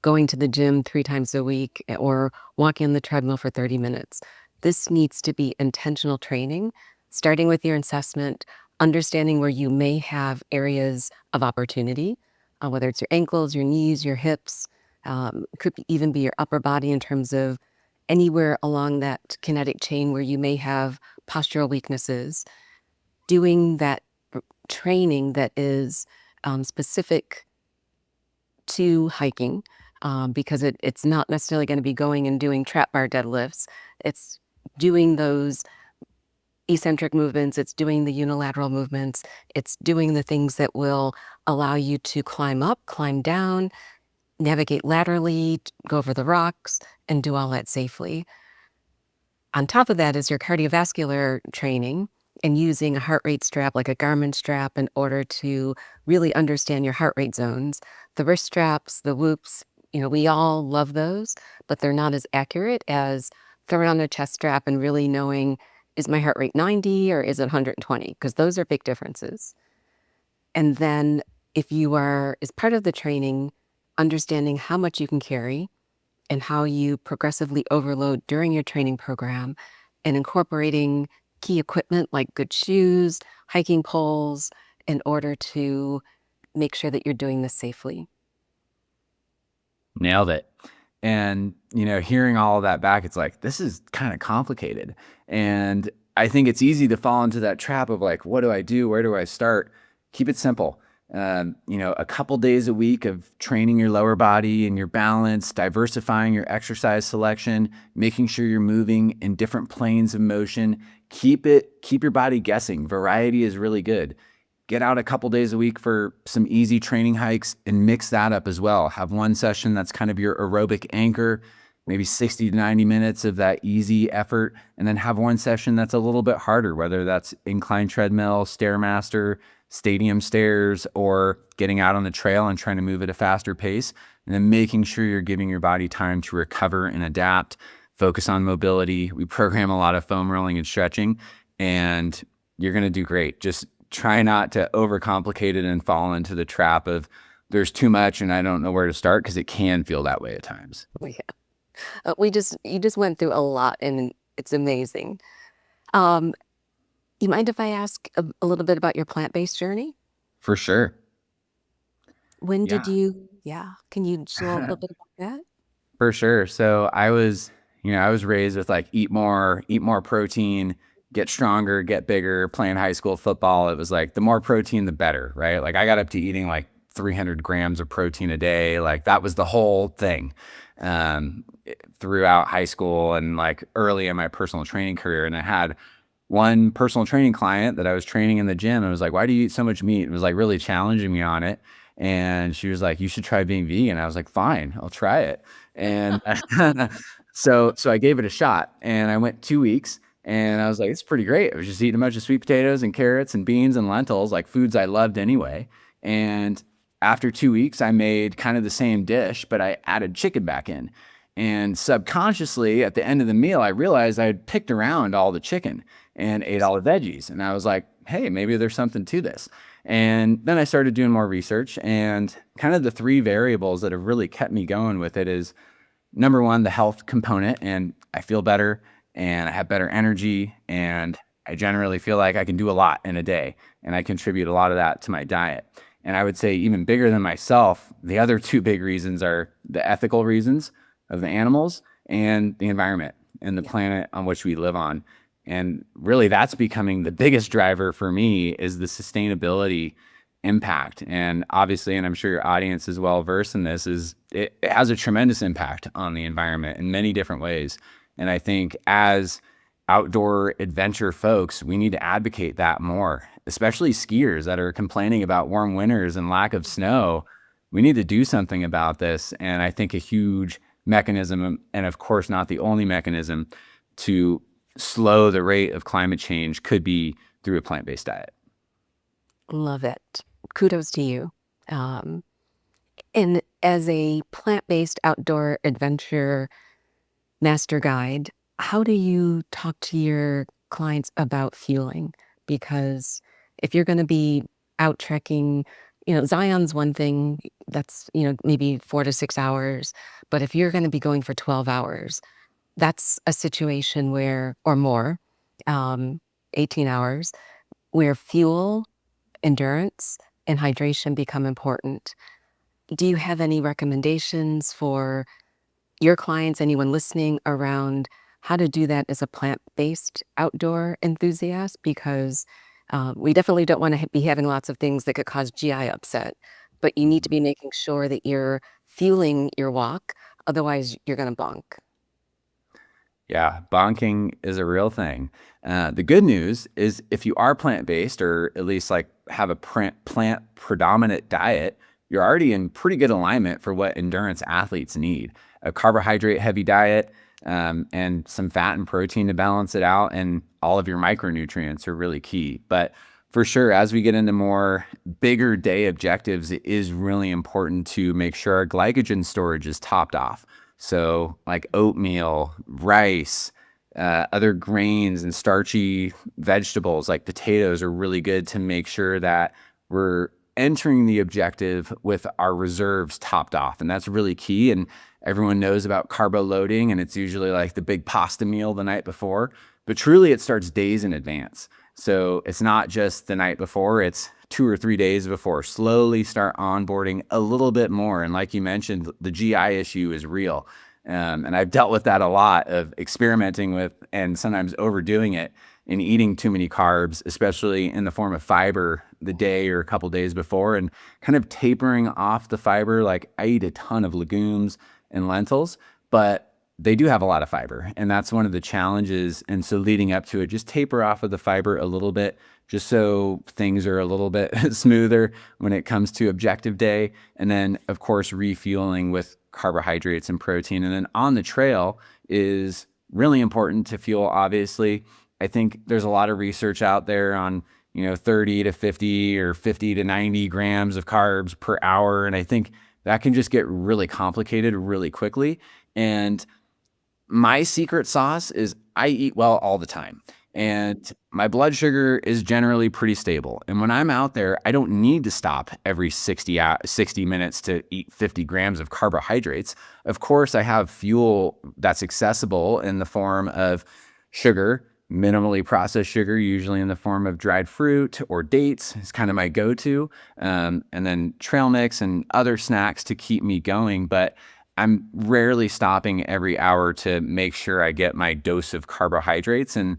going to the gym 3 times a week or walking on the treadmill for 30 minutes. This needs to be intentional training, starting with your assessment, understanding where you may have areas of opportunity, whether it's your ankles, your knees, your hips, could even be your upper body in terms of anywhere along that kinetic chain where you may have postural weaknesses. Doing that training that is specific to hiking, because it's not necessarily going to be going and doing trap bar deadlifts. It's doing those eccentric movements. It's doing the unilateral movements. It's doing the things that will allow you to climb up, climb down, navigate laterally, go over the rocks, and do all that safely. On top of that is your cardiovascular training and using a heart rate strap like a Garmin strap in order to really understand your heart rate zones. The wrist straps, the whoops, we all love those, but they're not as accurate as throwing on a chest strap and really knowing, is my heart rate 90 or is it 120? Because those are big differences. And then if you are, as part of the training, understanding how much you can carry and how you progressively overload during your training program, and incorporating key equipment like good shoes, hiking poles, in order to make sure that you're doing this safely. Nailed it. And, hearing all of that back, it's like, this is kind of complicated. And I think it's easy to fall into that trap of like, what do I do? Where do I start? Keep it simple. A couple days a week of training your lower body and your balance, diversifying your exercise selection, making sure you're moving in different planes of motion. Keep your body guessing. Variety is really good. Get out a couple days a week for some easy training hikes and mix that up as well. Have one session that's kind of your aerobic anchor, maybe 60 to 90 minutes of that easy effort, and then have one session that's a little bit harder, whether that's incline treadmill, Stairmaster, stadium stairs, or getting out on the trail and trying to move at a faster pace, and then making sure you're giving your body time to recover and adapt. Focus on mobility. We program a lot of foam rolling and stretching, and you're going to do great. Just try not to overcomplicate it and fall into the trap of there's too much and I don't know where to start, because it can feel that way at times. Oh, yeah. You just went through a lot, and it's amazing. You mind if I ask a little bit about your plant-based journey? For sure. When did Yeah. you, yeah, can you share a little bit about that? For sure. So I was raised with like eat more protein, get stronger, get bigger, playing high school football, it was like the more protein, the better, right? Like I got up to eating like 300 grams of protein a day. Like that was the whole thing throughout high school and like early in my personal training career. And I had one personal training client that I was training in the gym. And I was like, why do you eat so much meat? It was like really challenging me on it. And she was like, you should try being vegan. I was like, fine, I'll try it. And so I gave it a shot and I went 2 weeks and I was like, it's pretty great. I was just eating a bunch of sweet potatoes and carrots and beans and lentils, like foods I loved anyway. And after 2 weeks, I made kind of the same dish, but I added chicken back in. And subconsciously, at the end of the meal, I realized I had picked around all the chicken and ate all the veggies. And I was like, hey, maybe there's something to this. And then I started doing more research. And kind of the three variables that have really kept me going with it is number one, the health component. And I feel better and I have better energy. And I generally feel like I can do a lot in a day. And I contribute a lot of that to my diet. And I would say, even bigger than myself, the other two big reasons are the ethical reasons of the animals and the environment and the planet on which we live on. And really that's becoming the biggest driver for me is the sustainability impact. And obviously, and I'm sure your audience is well versed in this, is it has a tremendous impact on the environment in many different ways. And I think as outdoor adventure folks, we need to advocate that more, especially skiers that are complaining about warm winters and lack of snow. We need to do something about this. And I think a huge mechanism, and of course, not the only mechanism to slow the rate of climate change, could be through a plant-based diet. Love it. Kudos to you. And as a plant-based outdoor adventure master guide, how do you talk to your clients about fueling? Because if you're going to be out trekking, Zion's one thing that's, maybe 4 to 6 hours. But if you're going to be going for 12 hours, that's a situation where, or more, 18 hours, where fuel, endurance, and hydration become important. Do you have any recommendations for your clients, anyone listening, around how to do that as a plant-based outdoor enthusiast? Because we definitely don't want to be having lots of things that could cause GI upset, but you need to be making sure that you're fueling your walk. Otherwise, you're going to bonk. Yeah, bonking is a real thing. The good news is if you are plant-based or at least like have a plant predominant diet, you're already in pretty good alignment for what endurance athletes need. A carbohydrate heavy diet and some fat and protein to balance it out, and all of your micronutrients are really key. But for sure, as we get into more bigger day objectives, it is really important to make sure our glycogen storage is topped off. So like oatmeal, rice, other grains and starchy vegetables like potatoes are really good to make sure that we're entering the objective with our reserves topped off. And that's really key. And everyone knows about carbo loading, and it's usually like the big pasta meal the night before, but truly it starts days in advance. So it's not just the night before, it's 2 or 3 days before. Slowly start onboarding a little bit more. And like you mentioned, the GI issue is real. And I've dealt with that a lot, of experimenting with and sometimes overdoing it and eating too many carbs, especially in the form of fiber the day or a couple days before, and kind of tapering off the fiber. Like I eat a ton of legumes and lentils, but they do have a lot of fiber, and that's one of the challenges. And so leading up to it, just taper off of the fiber a little bit, just so things are a little bit smoother when it comes to objective day. And then of course, refueling with carbohydrates and protein. And then on the trail is really important to fuel, obviously. I think there's a lot of research out there on, 30 to 50 or 50 to 90 grams of carbs per hour. And I think that can just get really complicated really quickly. And my secret sauce is I eat well all the time. And my blood sugar is generally pretty stable. And when I'm out there, I don't need to stop every 60 minutes to eat 50 grams of carbohydrates. Of course, I have fuel that's accessible in the form of sugar, minimally processed sugar, usually in the form of dried fruit or dates is kind of my go-to. And then trail mix and other snacks to keep me going. But I'm rarely stopping every hour to make sure I get my dose of carbohydrates. And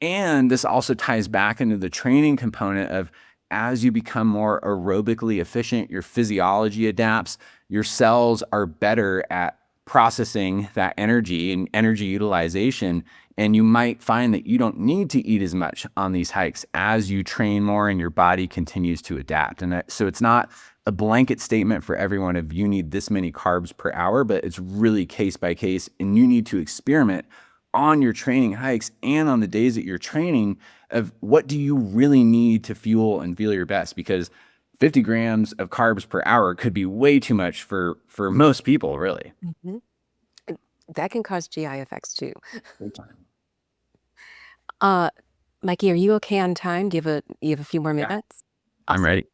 And this also ties back into the training component of as you become more aerobically efficient, your physiology adapts, your cells are better at processing that energy and energy utilization. And you might find that you don't need to eat as much on these hikes as you train more and your body continues to adapt. And so it's not a blanket statement for everyone of you need this many carbs per hour, but it's really case by case, and you need to experiment on your training hikes and on the days that you're training of what do you really need to fuel and feel your best, because 50 grams of carbs per hour could be way too much for most people, really. Mhm. That can cause GI effects too. Big time. Uh, Mikey, are you okay on time? Do you have a few more Yeah, minutes? I'm Awesome. ready.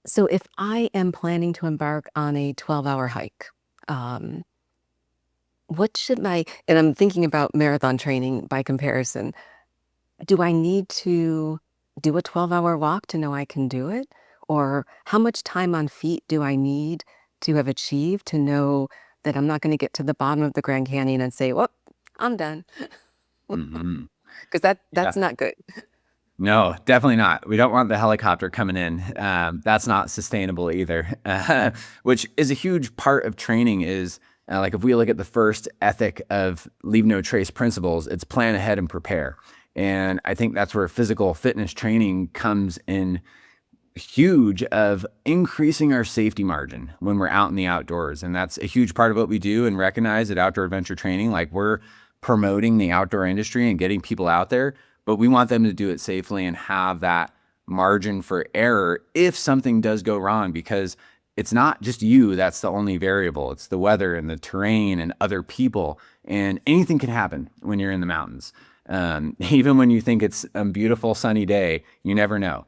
So if I am planning to embark on a 12-hour hike, um, what should my, and I'm thinking about marathon training by comparison, do I need to do a 12-hour walk to know I can do it? Or how much time on feet do I need to have achieved to know that I'm not going to get to the bottom of the Grand Canyon and say, well, I'm done? Hmm. Because Yeah. that's not good. No, definitely not. We don't want the helicopter coming in. That's not sustainable either. Which is a huge part of training is like if we look at the first ethic of leave no trace principles, it's plan ahead and prepare. And I think that's where physical fitness training comes in huge of increasing our safety margin when we're out in the outdoors. And that's a huge part of what we do and recognize at Outdoor Adventure Training. Like we're promoting the outdoor industry and getting people out there, but we want them to do it safely and have that margin for error if something does go wrong, because it's not just you that's the only variable. It's the weather and the terrain and other people, and anything can happen when you're in the mountains. Even when you think it's a beautiful sunny day, you never know.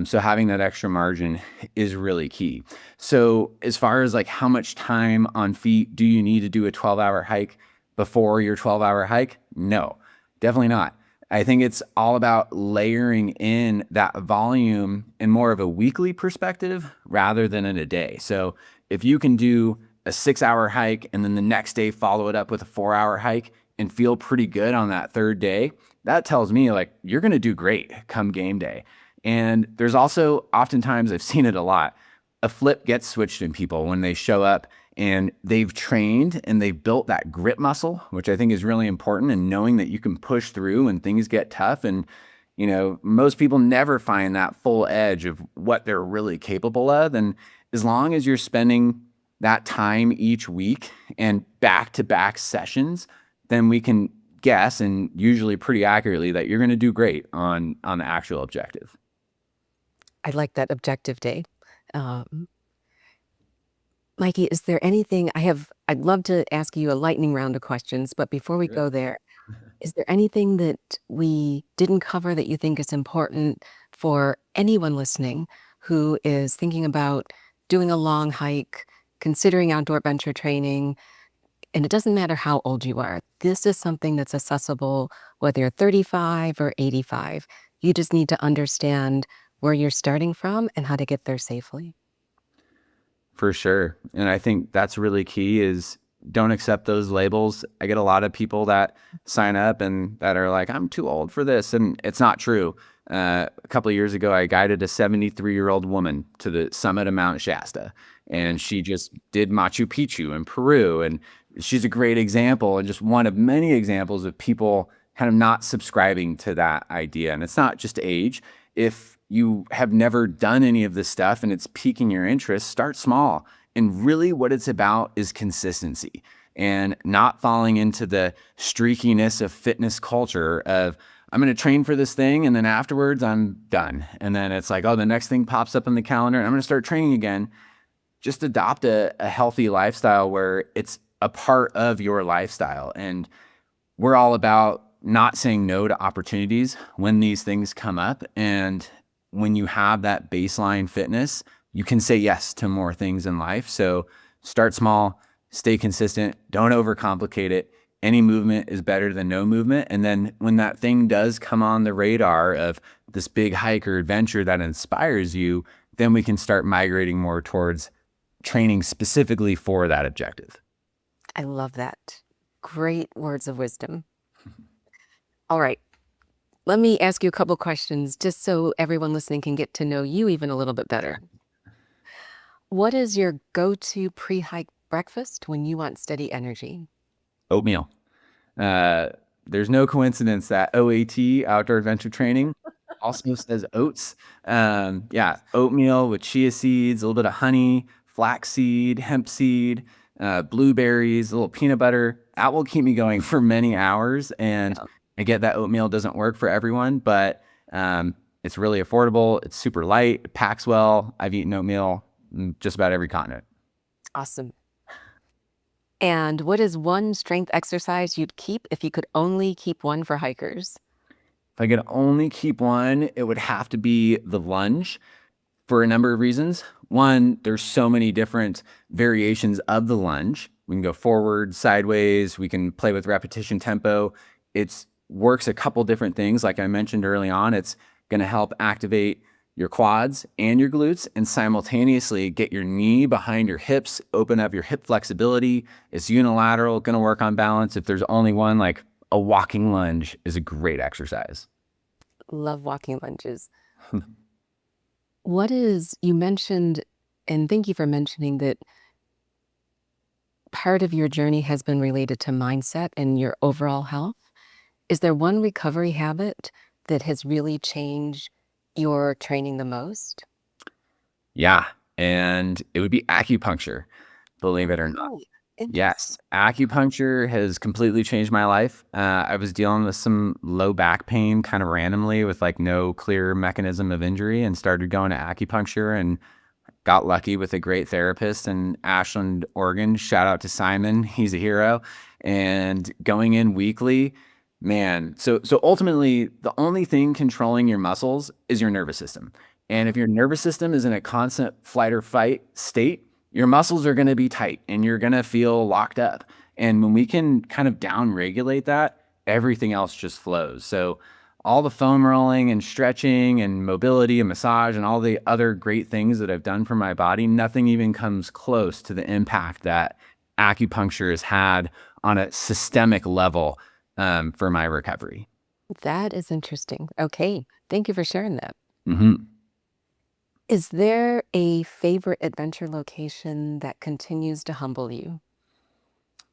So having that extra margin is really key. So as far as like how much time on feet do you need to do a 12-hour hike before your 12-hour hike? No, definitely not. I think it's all about layering in that volume in more of a weekly perspective rather than in a day. So if you can do a 6-hour hike and then the next day follow it up with a 4-hour hike and feel pretty good on that third day, that tells me like you're going to do great come game day. And there's also oftentimes, I've seen it a lot, a flip gets switched in people when they show up and they've trained and they've built that grip muscle, which I think is really important, and knowing that you can push through when things get tough. And, you know, most people never find that full edge of what they're really capable of. And as long as you're spending that time each week and back-to-back sessions, then we can guess, and usually pretty accurately, that you're going to do great on the actual objective. I like that objective day. Um, Mikey, is there anything I'd love to ask you a lightning round of questions, but before we Good. go there, is there anything that we didn't cover that you think is important for anyone listening who is thinking about doing a long hike, considering outdoor adventure training? And it doesn't matter how old you are. This is something that's accessible, whether you're 35 or 85. You just need to understand where you're starting from and how to get there safely. For sure. And I think that's really key is don't accept those labels. I get a lot of people that sign up and that are like, I'm too old for this. And it's not true. A couple of years ago, I guided a 73-year-old woman to the summit of Mount Shasta, and she just did Machu Picchu in Peru. And she's a great example and just one of many examples of people kind of not subscribing to that idea. And it's not just age. If you have never done any of this stuff and it's piquing your interest, start small. And really what it's about is consistency and not falling into the streakiness of fitness culture of I'm going to train for this thing and then afterwards I'm done. And then it's like, oh, the next thing pops up on the calendar and I'm going to start training again. Just adopt a healthy lifestyle where it's a part of your lifestyle. And we're all about not saying no to opportunities when these things come up. And when you have that baseline fitness, you can say yes to more things in life. So start small, stay consistent, don't overcomplicate it. Any movement is better than no movement. And then when that thing does come on the radar of this big hike or adventure that inspires you, then we can start migrating more towards training specifically for that objective. I love that. Great words of wisdom. All right. Let me ask you a couple questions just so everyone listening can get to know you even a little bit better. What is your go-to pre-hike breakfast when you want steady energy? Oatmeal. Uh, there's no coincidence that OAT, Outdoor Adventure Training, also says oats. Yeah, oatmeal with chia seeds, a little bit of honey, flaxseed, hemp seed, blueberries, a little peanut butter. That will keep me going for many hours. And Yeah. I get that oatmeal doesn't work for everyone, but it's really affordable. It's super light. It packs well. I've eaten oatmeal in just about every continent. Awesome. And what is one strength exercise you'd keep if you could only keep one for hikers? If I could only keep one, it would have to be the lunge for a number of reasons. One, there's so many different variations of the lunge. We can go forward, sideways, we can play with repetition tempo. It works a couple different things. Like I mentioned early on, it's going to help activate your quads and your glutes and simultaneously get your knee behind your hips, open up your hip flexibility. It's unilateral, going to work on balance. If there's only one, like a walking lunge is a great exercise. Love walking lunges. What is, you mentioned, and thank you for mentioning that part of your journey has been related to mindset and your overall health. Is there one recovery habit that has really changed your training the most? Yeah, and it would be acupuncture, believe it or not. Oh, interesting. Yes, acupuncture has completely changed my life. I was dealing with some low back pain kind of randomly with like no clear mechanism of injury and started going to acupuncture and got lucky with a great therapist in Ashland, Oregon. Shout out to Simon. He's a hero. And going in weekly, man. So ultimately, the only thing controlling your muscles is your nervous system. And if your nervous system is in a constant flight or fight state, your muscles are going to be tight and you're going to feel locked up. And when we can kind of down regulate that, everything else just flows. So all the foam rolling and stretching and mobility and massage and all the other great things that I've done for my body, nothing even comes close to the impact that acupuncture has had on a systemic level for my recovery. That is interesting. Okay. Thank you for sharing that. Hmm. Is there a favorite adventure location that continues to humble you?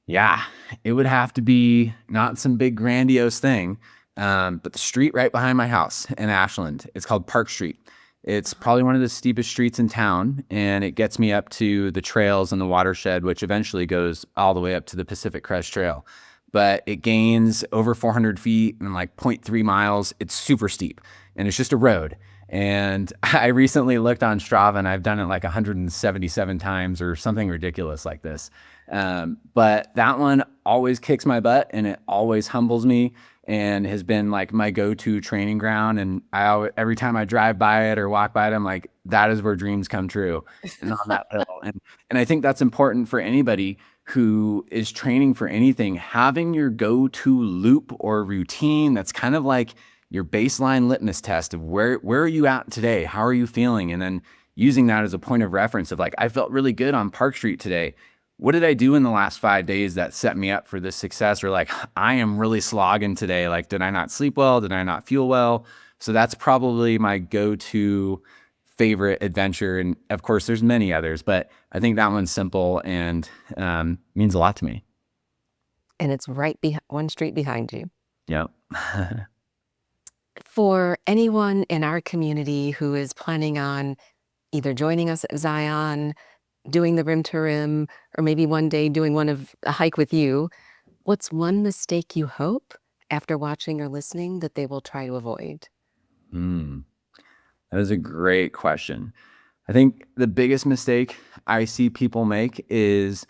Yeah, it would have to be not some big grandiose thing, but the street right behind my house in Ashland. It's called Park Street. It's probably one of the steepest streets in town, and it gets me up to the trails and the watershed, which eventually goes all the way up to the Pacific Crest Trail. But it gains over 400 feet in like 0.3 miles. It's super steep, and it's just a road. And I recently looked on Strava, and I've done it like 177 times or something ridiculous like this. But that one always kicks my butt and it always humbles me and has been like my go-to training ground. And every time I drive by it or walk by it, I'm like, that is where dreams come true and on that hill. And I think that's important for anybody who is training for anything, having your go-to loop or routine that's kind of like your baseline litmus test of where are you at today? How are you feeling? And then using that as a point of reference of like, I felt really good on Park Street today. What did I do in the last 5 days that set me up for this success? Or like, I am really slogging today. Like, did I not sleep well? Did I not feel well? So that's probably my go-to favorite adventure. And of course, there's many others, but I think that one's simple and means a lot to me. And it's right one street behind you. Yep. For anyone in our community who is planning on either joining us at Zion, doing the rim to rim, or maybe one day doing a hike with you, what's one mistake you hope after watching or listening that they will try to avoid? Mm, that is a great question. I think the biggest mistake I see people make is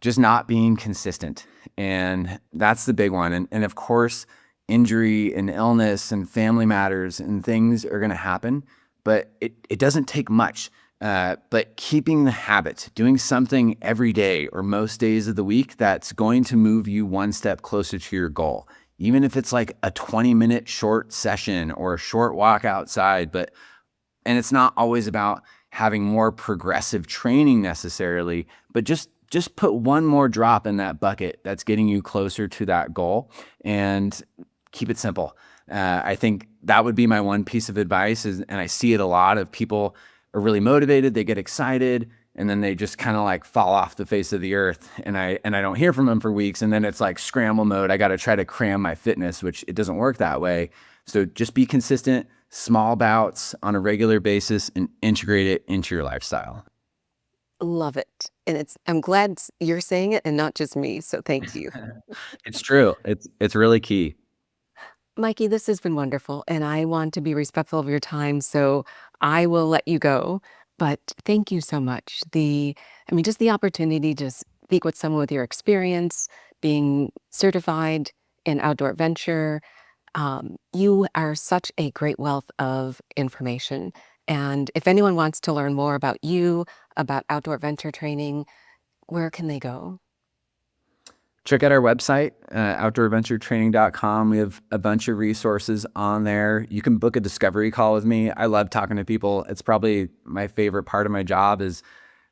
just not being consistent. And that's the big one. And of course, injury and illness and family matters and things are going to happen, but it doesn't take much. But keeping the habit, doing something every day or most days of the week that's going to move you one step closer to your goal, even if it's like a 20-minute short session or a short walk outside. And it's not always about having more progressive training necessarily, but just just put one more drop in that bucket that's getting you closer to that goal, and keep it simple. I think that would be my one piece of advice and I see it a lot of people are really motivated, they get excited, and then they just kind of like fall off the face of the earth. And I don't hear from them for weeks. And then it's like scramble mode. I got to try to cram my fitness, which it doesn't work that way. So just be consistent, small bouts on a regular basis, and integrate it into your lifestyle. Love it. And I'm glad you're saying it and not just me. So thank you. It's true. It's really key. Mikey, this has been wonderful, and I want to be respectful of your time, so I will let you go. But thank you so much. Just the opportunity to speak with someone with your experience, being certified in outdoor adventure. You are such a great wealth of information. And if anyone wants to learn more about you, about outdoor adventure training, where can they go? Check out our website, outdooradventuretraining.com. We have a bunch of resources on there. You can book a discovery call with me. I love talking to people. It's probably my favorite part of my job is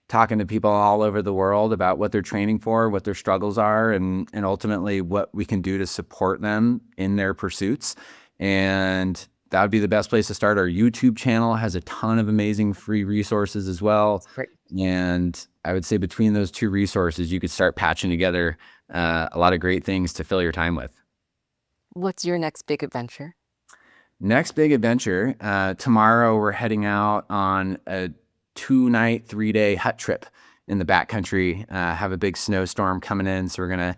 talking to people all over the world about what they're training for, what their struggles are, and ultimately what we can do to support them in their pursuits. And that would be the best place to start. Our YouTube channel has a ton of amazing free resources as well. Great. And I would say between those two resources, you could start patching together a lot of great things to fill your time with. What's your next big adventure? Next big adventure, tomorrow we're heading out on a 2-night, 3-day hut trip in the backcountry. Have a big snowstorm coming in, so we're going to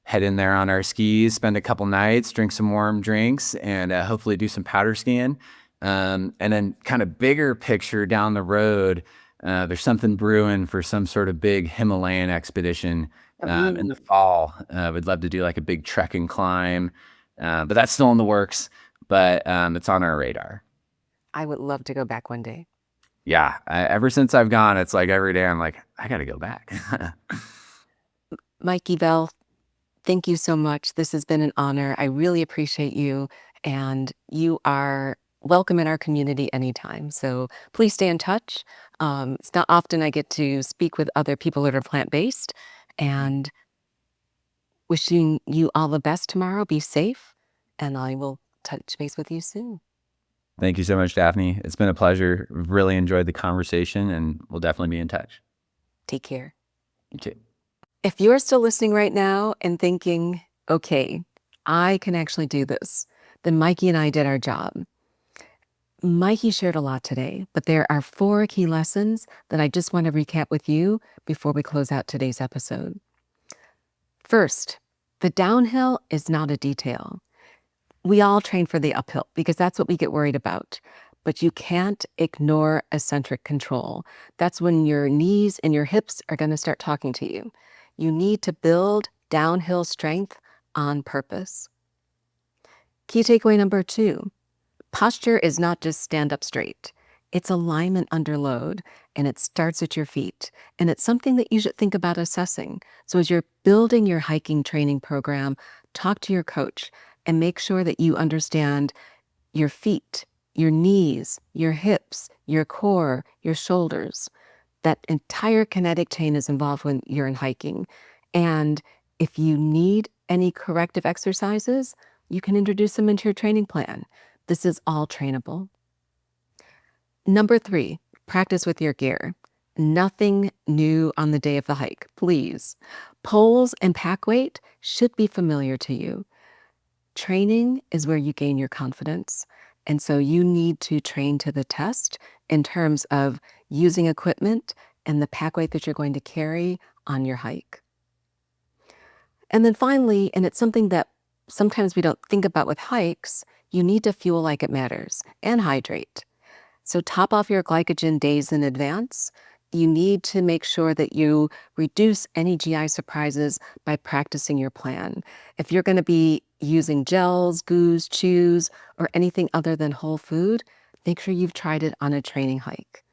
head in there on our skis, spend a couple nights, drink some warm drinks, and hopefully do some powder skiing. And then kind of bigger picture down the road, there's something brewing for some sort of big Himalayan expedition in the fall. We'd love to do like a big trekking climb, but that's still in the works, but it's on our radar. I would love to go back one day. Yeah, ever since I've gone, it's like every day I'm like, I got to go back. Mikey Bell, thank you so much. This has been an honor. I really appreciate you, and you are welcome in our community anytime. So please stay in touch. It's not often I get to speak with other people that are plant-based, and wishing you all the best tomorrow. Be safe, and I will touch base with you soon. Thank you so much, Daphne. It's been a pleasure. Really enjoyed the conversation, and we'll definitely be in touch. Take care. You too. If you're still listening right now and thinking, okay, I can actually do this, then Mikey and I did our job. Mikey shared a lot today, but there are 4 key lessons that I just want to recap with you before we close out today's episode. First, the downhill is not a detail. We all train for the uphill because that's what we get worried about. But you can't ignore eccentric control. That's when your knees and your hips are going to start talking to you. You need to build downhill strength on purpose. Key takeaway number 2, posture is not just stand up straight. It's alignment under load, and it starts at your feet. And it's something that you should think about assessing. So as you're building your hiking training program, talk to your coach and make sure that you understand your feet, your knees, your hips, your core, your shoulders. That entire kinetic chain is involved when you're in hiking. And if you need any corrective exercises, you can introduce them into your training plan. This is all trainable. Number 3, practice with your gear. Nothing new on the day of the hike, please. Poles and pack weight should be familiar to you. Training is where you gain your confidence. And so you need to train to the test in terms of using equipment and the pack weight that you're going to carry on your hike. And then finally, and it's something that sometimes we don't think about with hikes, you need to fuel like it matters and hydrate. So top off your glycogen days in advance. You need to make sure that you reduce any GI surprises by practicing your plan. If you're going to be using gels, goos, chews, or anything other than whole food, make sure you've tried it on a training hike.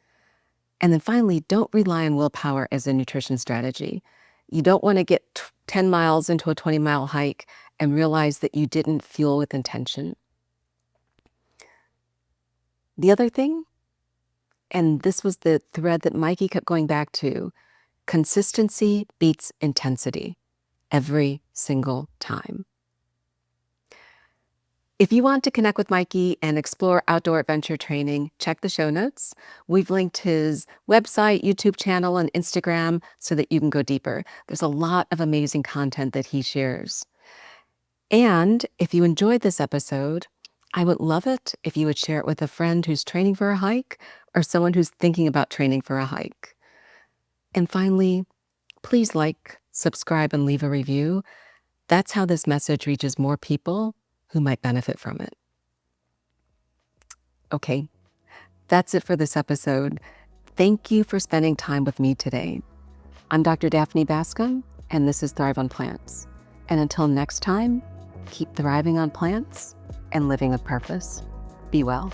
And then finally, don't rely on willpower as a nutrition strategy. You don't want to get 10 miles into a 20-mile hike and realize that you didn't fuel with intention. The other thing, and this was the thread that Mikey kept going back to, Consistency beats intensity every single time. If you want to connect with Mikey and explore outdoor adventure training, check the show notes. We've linked his website, YouTube channel, and Instagram so that you can go deeper. There's a lot of amazing content that he shares. And if you enjoyed this episode, I would love it if you would share it with a friend who's training for a hike or someone who's thinking about training for a hike. And finally, please like, subscribe, and leave a review. That's how this message reaches more people who might benefit from it. Okay, that's it for this episode. Thank you for spending time with me today. I'm Dr. Daphne Bascom, and this is Thrive on Plants. And until next time, keep thriving on plants and living with purpose. Be well.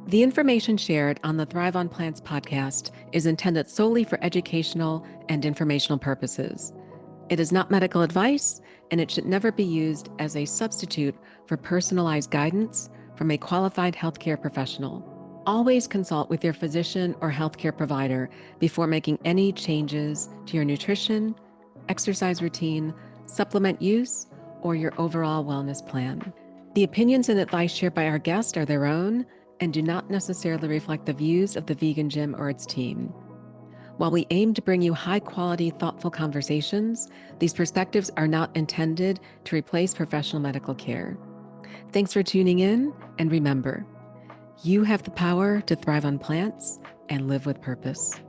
The information shared on the Thrive on Plants podcast is intended solely for educational and informational purposes. It is not medical advice, and it should never be used as a substitute for personalized guidance from a qualified healthcare professional. Always consult with your physician or healthcare provider before making any changes to your nutrition, exercise routine, supplement use, or your overall wellness plan. The opinions and advice shared by our guests are their own and do not necessarily reflect the views of the Vegan Gym or its team. While we aim to bring you high-quality, thoughtful conversations, these perspectives are not intended to replace professional medical care. Thanks for tuning in, and remember, you have the power to thrive on plants and live with purpose.